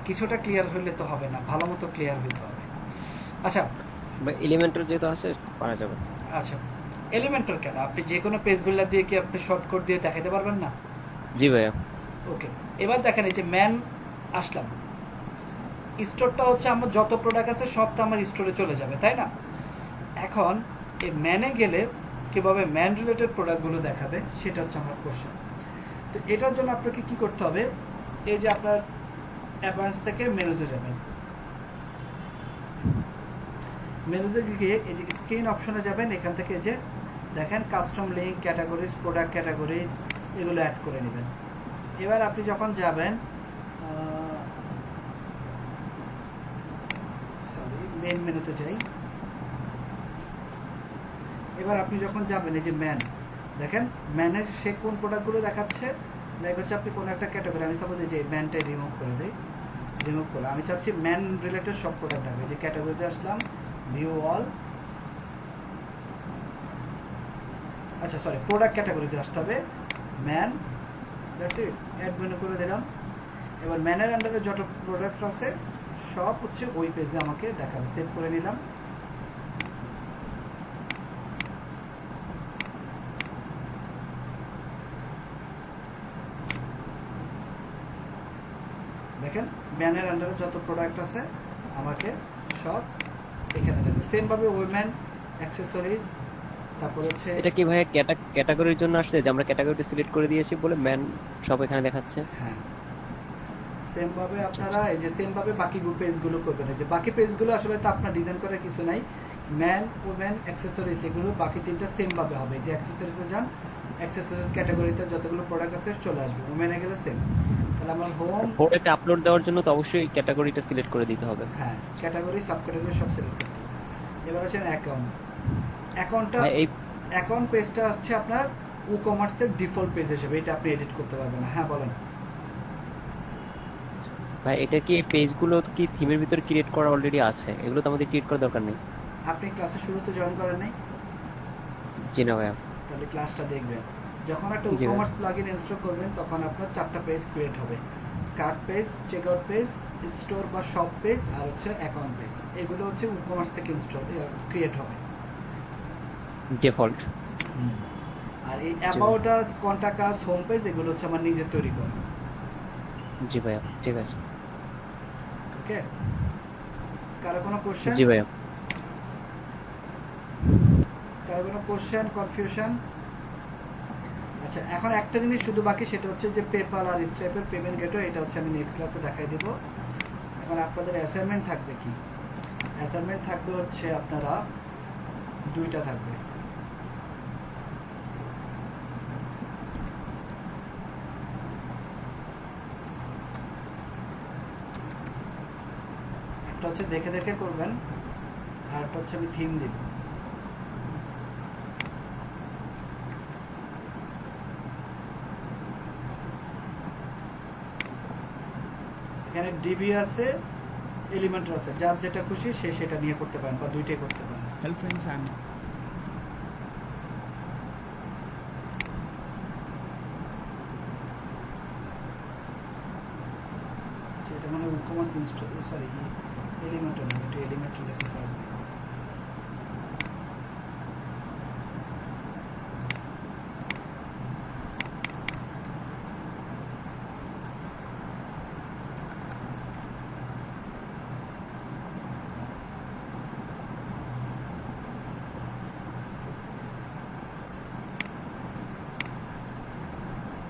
কিছুটা ক্লিয়ার হইলে তো হবে না, ভালো মতো ক্লিয়ার হইতে হবে। আচ্ছা এলিমেন্টার যেহেতু আছে পারা যাবে। আচ্ছা, এলিমেন্টার কেন? আপনি যে কোনো পেজ বিল্ডার দিয়ে কি আপনি শর্টকাট দিয়ে দেখাতে পারবেন না? জি ভাইয়া। ওকে, এবার দেখেন এই যে ম্যান আসলাম, স্টোরটা হচ্ছে আমার যত প্রোডাক্ট আছে সব তো আমার স্টোরে চলে যাবে, তাই না? এখন এই ম্যানে গেলে কিভাবে ম্যান রিলেটেড প্রোডাক্টগুলো দেখাবে সেটা হচ্ছে আমার কোশ্চেন। তো এটার জন্য আপনাকে কি করতে হবে, এই যে আপনার অ্যাডভান্স থেকে মেনুজে যাবেন, মেনুজে গিয়ে এই যে স্ক্রিন অপশনে যাবেন, এখান থেকে এই যে দেখেন custom link, categories, product categories, এগুলো অ্যাড করে নেবেন। এবার আপনি যখন যাবেন সরি মেন মেনুতে যাই, এবার আপনি যখন যাবেন এই যে ম্যান, দেখেন ম্যানের সে কোন প্রোডাক্টগুলো দেখাচ্ছে। লাইক হচ্ছে আপনি কোনো একটা ক্যাটাগরি, আমি সাপোজ এই যে ম্যানটাই রিমুভ করে দিই, রিমুভ করলাম, আমি চাচ্ছি ম্যান রিলেটেড সব প্রোডাক্ট থাকবে। যে ক্যাটাগরিতে আসলাম, ভিউ অল, আচ্ছা সরি প্রোডাক্ট ক্যাটাগরিতে আসতে হবে, man, that's it, add menu করে দিলাম। এবার ম্যানের আন্ডারে যত প্রোডাক্ট আছে সব হচ্ছে ওই পেজে আমাকে দেখাবে। সেভ করে নিলাম। দেখেন ম্যানের আন্ডারে যত প্রোডাক্ট আছে আমাকে সব এখানে দেখবে। সেম ভাবে ওমেন অ্যাকসেসরিজ, তারপর হচ্ছে এটা কি ভাইয়া ক্যাটাগরির জন্য আসছে যে আমরা ক্যাটাগরিটা সিলেক্ট করে দিয়েছি বলে ম্যান সব এখানে দেখাচ্ছে? হ্যাঁ সেম ভাবে আপনারা এই যে সেম ভাবে বাকি পেজগুলো করবেন। এই যে বাকি পেজগুলো আসলে তো আপনার ডিজাইন করার কিছু নাই, ম্যান ওমেন অ্যাকসেসরিজ এগুলো বাকি তিনটা সেম ভাবে হবে। যে অ্যাকসেসরিজে যান, অ্যাকসেসরিজ ক্যাটাগরিতে যতগুলো প্রোডাক্ট আছে চলে আসবে, ওমেনে গেলে সেম। তাহলে আমার হোম প্রোডাক্ট আপলোড দেওয়ার জন্য তো অবশ্যই ক্যাটাগরিটা সিলেক্ট করে দিতে হবে। হ্যাঁ ক্যাটাগরি সাব ক্যাটাগরি সব সিলেক্ট করতে হবে। এবার আছেন অ্যাকাউন্ট, অ্যাকাউন্টটা এই অ্যাকাউন্ট পেজটা হচ্ছে আপনার ই কমার্সের ডিফল্ট পেজ হিসেবে, এটা আপনি এডিট করতে পারবেন না। হ্যাঁ বলেন ভাই এটা কি এই পেজগুলো কি থিমের ভিতর ক্রিয়েট করা অলরেডি আছে? এগুলো তো আমাদের ক্রিয়েট করার দরকার নেই। আপনি ক্লাসে শুরুতে জয়েন করেন নাই? জি না ভাইয়া। তাহলে ক্লাসটা দেখবেন। যখন একটা ই জি কমার্স প্লাগইন ইনস্টল করবেন তখন আপনার 4টা পেজ ক্রিয়েট হবে, cart page, checkout page, store বা শপ পেজ, আর হচ্ছে অ্যাকাউন্ট পেজ। এগুলো হচ্ছে ই কমার্স থেকে ইনস্টল ক্রিয়েট হবে ডিফল্ট। আর এই about us, contact us, home page এগুলো হচ্ছে আমার নিজের তৈরি করা। জি ভাইয়া ঠিক আছে। ওকে, কারো কোনো কোশ্চেন? জি ভাইয়া। কারো কোনো কোশ্চেন, কনফিউশন? আচ্ছা এখন একটা জিনিস শুধু বাকি, সেটা হচ্ছে যে পেপাল আর স্ট্রাইপের পেমেন্ট গেটওয়ে, এটা হচ্ছে আমি নেক্সট ক্লাসে দেখাই দেব। এখন আপনাদের অ্যাসাইনমেন্ট থাকবে কি? অ্যাসাইনমেন্ট থাকবে হচ্ছে আপনারা 2টা থাকবে। একটা হচ্ছে দেখে দেখে করবেন, আর একটা হচ্ছে আমি থিম দিব। এখানে ডিবি আছে, এলিমেন্টর আছে, যার যেটা খুশি সে সেটা নিয়ে করতে পারেন বা দুইটাই করতে পারেন। Hello friends, I'm আচ্ছা এটা মানে কমার্স ইনস্টল, সরি এলিমেন্টর না, এটা এলিমেন্টর লেখা sorry.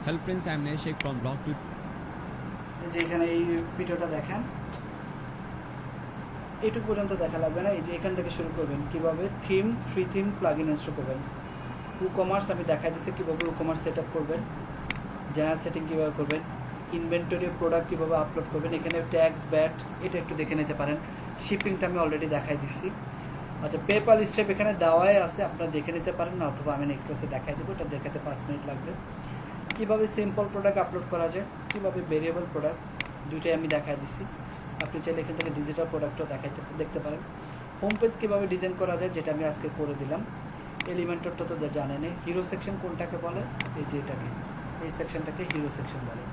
Hello friends, I'm Neshek from Block 2. এই যে এখানে এই ভিডিওটা দেখেন, এইটুকু পর্যন্ত দেখা লাগবে না। এই যে এখান থেকে শুরু করবেন কিভাবে theme, free theme plugin install করবেন। WooCommerce আমি দেখাই দিচ্ছি কীভাবে WooCommerce সেট আপ করবেন, জেনারেল সেটিং কীভাবে করবেন, ইনভেন্টরি প্রোডাক্ট কীভাবে আপলোড করবেন, এখানে ট্যাক্স ব্যাট এটা একটু দেখে নিতে পারেন। শিপিংটা আমি অলরেডি দেখাই দিচ্ছি। আচ্ছা, পেপাল স্টেপ এখানে দেওয়াই আছে, আপনারা দেখে নিতে পারেন না, অথবা আমি নেক্সট ক্লাসে দেখাই দেবো, এটা দেখাতে 5 মিনিট লাগবে। কীভাবে সিম্পল প্রোডাক্ট আপলোড করা যায়, কীভাবে ভেরিয়েবল প্রোডাক্ট, দুইটাই আমি দেখাই দিচ্ছি। আপনি চাইলে এখান থেকে ডিজিটাল প্রোডাক্টও দেখতে পারেন। হোম পেজ কীভাবে ডিজাইন করা যায়, যেটা আমি আজকে করে দিলাম। এলিমেন্টরটা তো জানেন, হিরো সেকশন কোনটাকে বলে, এই যে এটাকে, এই সেকশনটাকে হিরো সেকশন বলে।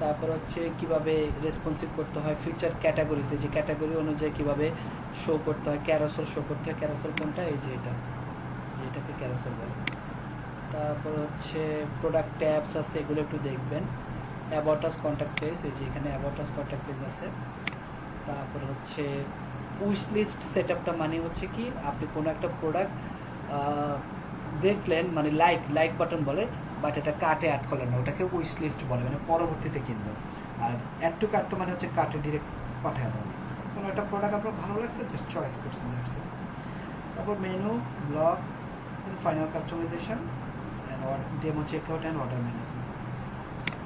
তারপর হচ্ছে কিভাবে রেসপন্সিভ করতে হয়, ফিচার ক্যাটাগরিজে যে ক্যাটাগরি অনুযায়ী কিভাবে শো করতে হয়, ক্যারোসেল শো করতে হয়। ক্যারোসেল কোনটা, এই যে এটা, যেটাকে ক্যারোসেল বলে। তারপর হচ্ছে প্রোডাক্ট ট্যাবস আছে, এগুলো একটু দেখবেন। অ্যাবাউট আস কন্ট্যাক্ট পেজ, এই যে এখানে অ্যাবাউট আস কন্ট্যাক্ট পেজ আছে। তারপর হচ্ছে উইশ লিস্ট সেট আপটা, মানে হচ্ছে কি আপনি কোনো একটা প্রোডাক্ট দেখলেন, মানে লাইক বাটন বলে, বাট এটা কার্টে অ্যাড করলেন না, ওটাকে উইশ লিস্ট বলে, মানে পরবর্তীতে কিনবেন। আর অ্যাড টু কার্ট তো মানে হচ্ছে কার্টে ডিরেক্ট পাঠিয়ে দেওয়া। কোনো একটা প্রোডাক্ট আপনার ভালো লাগছে, জাস্ট চয়েস করছেন, দ্যাটস ইট। তারপর menu, blog, final customisation, demo checkout and order management.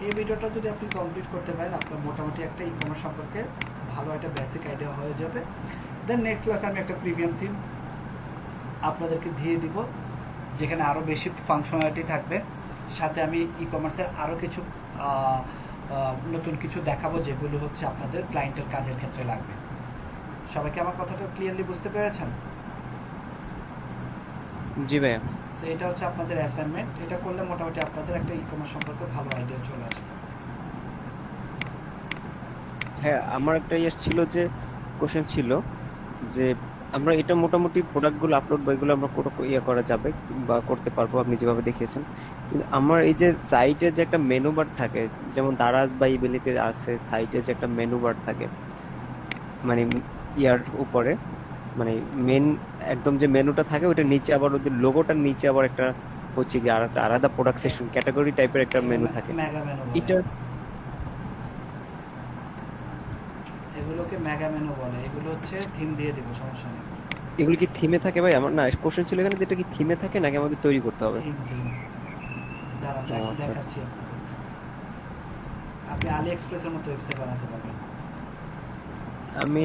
এই ভিডিওটা যদি আপনি কমপ্লিট করতে পারেন, আপনার মোটামুটি একটা ই-কমার্স সম্পর্কে ভালো একটা বেসিক আইডিয়া হয়ে যাবে। দেন নেক্সট ক্লাসে আমি একটা প্রিমিয়াম থিম আপনাদেরকে দিয়ে দিব, যেখানে আরও বেশি ফাংশনালিটি থাকবে। সাথে আমি ই-কমার্সের আরও কিছু নতুন কিছু দেখাবো, যেগুলো হচ্ছে আপনাদের ক্লায়েন্টের কাজের ক্ষেত্রে লাগবে। সবাইকে আমার কথাটা ক্লিয়ারলি বুঝতে পেরেছেন? জি ভাইয়া। সো এটা হচ্ছে আপনাদের অ্যাসাইনমেন্ট। এটা করলে মোটামুটি আপনাদের একটা ই-কমার্স সম্পর্কে ভালো আইডিয়া চলে আসবে। হ্যাঁ, আমার একটা ছিল যে কোশ্চেন ছিল যে আমরা এটা মোটামুটি প্রোডাক্টগুলো আপলোড বা এগুলো আমরা করা যাবে বা করতে পারবো আপনি যেভাবে দেখিয়েছেন, কিন্তু আমার এই যে সাইটে যে একটা মেনু বার থাকে, যেমন দারাজ বা ইবেলিতে আছে, সাইটে যে একটা মেনু বার থাকে, মানে ইয়ার উপরে, মানে মেন একদম যে মেনুটা থাকে ওটার নিচে আবার ওদের লোগোটার নিচে আবার একটা হচ্ছে কি আর একটা আলাদা প্রোডাক্ট সেকশন ক্যাটাগরি টাইপের একটা মেনু থাকে। মেগা মেনু এটা এগুলোকে মেগা মেনু বলে। এগুলো হচ্ছে থিম দিয়ে দেবো, সমস্যা নেই। এগুলো কি থিমে থাকে ভাই? আমার না কোশ্চেন ছিল এখানে, যেটা কি থিমে থাকে নাকি আমাদের তৈরি করতে হবে? থিম দাঁড়া ও, আচ্ছা, দেখাচ্ছি আপনাদের। আপনি আলি এক্সপ্রেসের মতো ওয়েবসাইট বানাতে পারবেন। আমি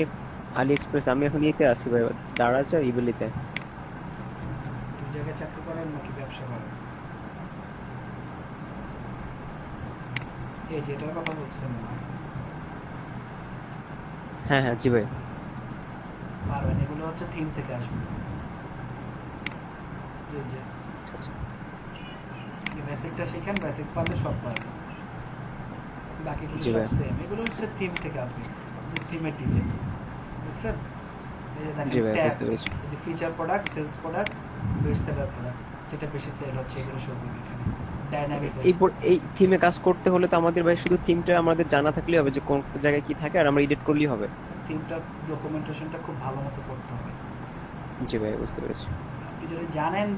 আলি এক্সপ্রেস, আমি এখন ইয়েতে আছি ভাই, দারাজ আর ইবেলিতে। দুই জায়গায় চাকরি করেন নাকি ব্যবসা করেন? এই যে এটার কথা বলছেন না, হ্যাঁ হ্যাঁ জি ভাই। পারবেন। এগুলো হচ্ছে থিম থেকে আসবে। এই যে আচ্ছা আচ্ছা। এই বেসিকটা শিখেন, বেসিক পারলে সব পারবেন, বাকিগুলো জি সব ভাই। সেম। এগুলো হচ্ছে থিম থেকে আসবে, থিমের ডিজাইন, বুঝছেন? এই যে জি দেখেন ভাই, ট্যাগ, বুঝতে পেরেছি। এই যে feature product, sales product, best seller product, যেটা বেশি সেল হচ্ছে এগুলো সব এখানে ডাইনামিক। এই থিমে কাজ করতে হলে তো আমাদের ভাই শুধু থিমটা আমাদের জানা থাকলেই হবে যে কোন জায়গায় কি থাকে, আর আমরা এডিট করলেই হবে। থিমটা ডকুমেন্টেশনটা খুব ভালো মতো করতে হবে। জি ভাই, বুঝতে পেরেছি। আপনি যদি জানেন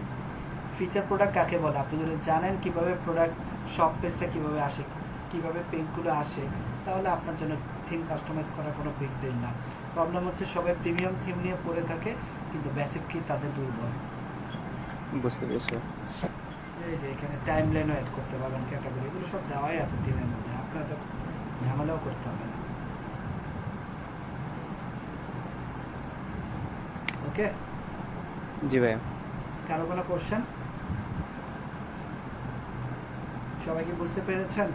ফিচার প্রোডাক্ট কাকে বলে, আপনি যদি জানেন কিভাবে প্রোডাক্ট শপ পেজটা কিভাবে আসে, কিভাবে পেজগুলো আসে, তাহলে আপনার জন্য থিম কাস্টমাইজ করা কোনো বিগ ডিল না। প্রবলেম হচ্ছে সবাই প্রিমিয়াম থিম নিয়ে পড়ে থাকে, কিন্তু বেসিক কি তাদের দুর্বল। বুঝতে পেরেছি। এই যে এখানে টাইম লাইনও অ্যাড করতে পারবেন, ক্যাটাগরি, এগুলো সব দেওয়াই আছে থিমের মধ্যে, আপনার তো ঝামেলাও করতে হবে না। ওকে, জি ভাই। কারো কোনো কোশ্চেন? সবাই কি বুঝতে পেরেছেন?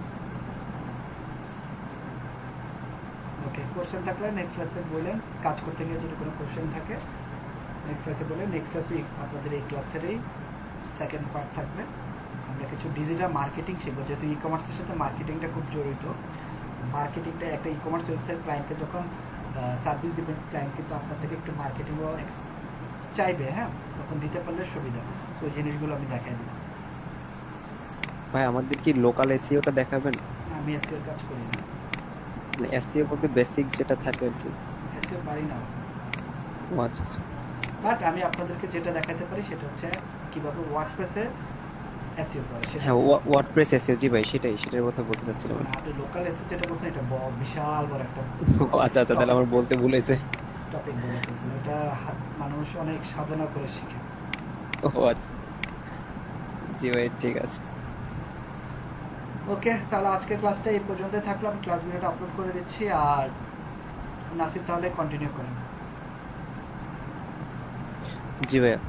ওকে, কোশ্চেন থাকলে নেক্সট ক্লাসে বলেন। কাজ করতে গিয়ে যদি কোনো কোশ্চেন থাকে নেক্সট ক্লাসে বলেন। নেক্সট ক্লাসে আপনাদের এই ক্লাসেরই সেকেন্ড পার্ট থাকবে। আমরা কিছু ডিজিটাল মার্কেটিং শিখবো, যেহেতু ই কমার্সের সাথে মার্কেটিংটা খুব জড়িত। মার্কেটিংটা একটা ই কমার্স ওয়েবসাইট ক্লায়েন্টকে যখন সার্ভিস দেবেন, ক্লায়েন্ট কিন্তু আপনার থেকে একটু মার্কেটিংও চাইবে, হ্যাঁ, তখন দিতে পারলে সুবিধা। তো ওই জিনিসগুলো আমি দেখাই দেবো। ভাই আমাদের কি লোকাল এসইওটা দেখাবেন? আমি এসইওর কাজ করি না, মানে এসইও বলতে বেসিক যেটা থাকে আর কি। এসইও পারি না। ও আচ্ছা আচ্ছা। বাট আমি আপনাদেরকে যেটা দেখাতে পারি সেটা হচ্ছে কীভাবে ওয়ার্ডপ্রেসে এসইও করে সেটা হ্যাঁ ওয়ার্ডপ্রেস এসইও, জি ভাই সেটার কথা বলতে চাচ্ছিলাম। মানে আপনি লোকাল এসইও যেটা বলছেন এটা বিশাল বড় একটা ও আচ্ছা আচ্ছা, তাহলে আমার বলতে ভুল হয়েছে। টপিক বলে ফেলছেন। এটা মানুষ অনেক সাধনা করে শিখে। ও আচ্ছা, জি ভাই ঠিক আছে। ওকে, তাহলে আজকের ক্লাসটা এই পর্যন্তই থাকলো। আমি ক্লাস ভিডিওটা আপলোড করে দিচ্ছি, আর নাসির তাহলে কন্টিনিউ করেন। জি ভাইয়া।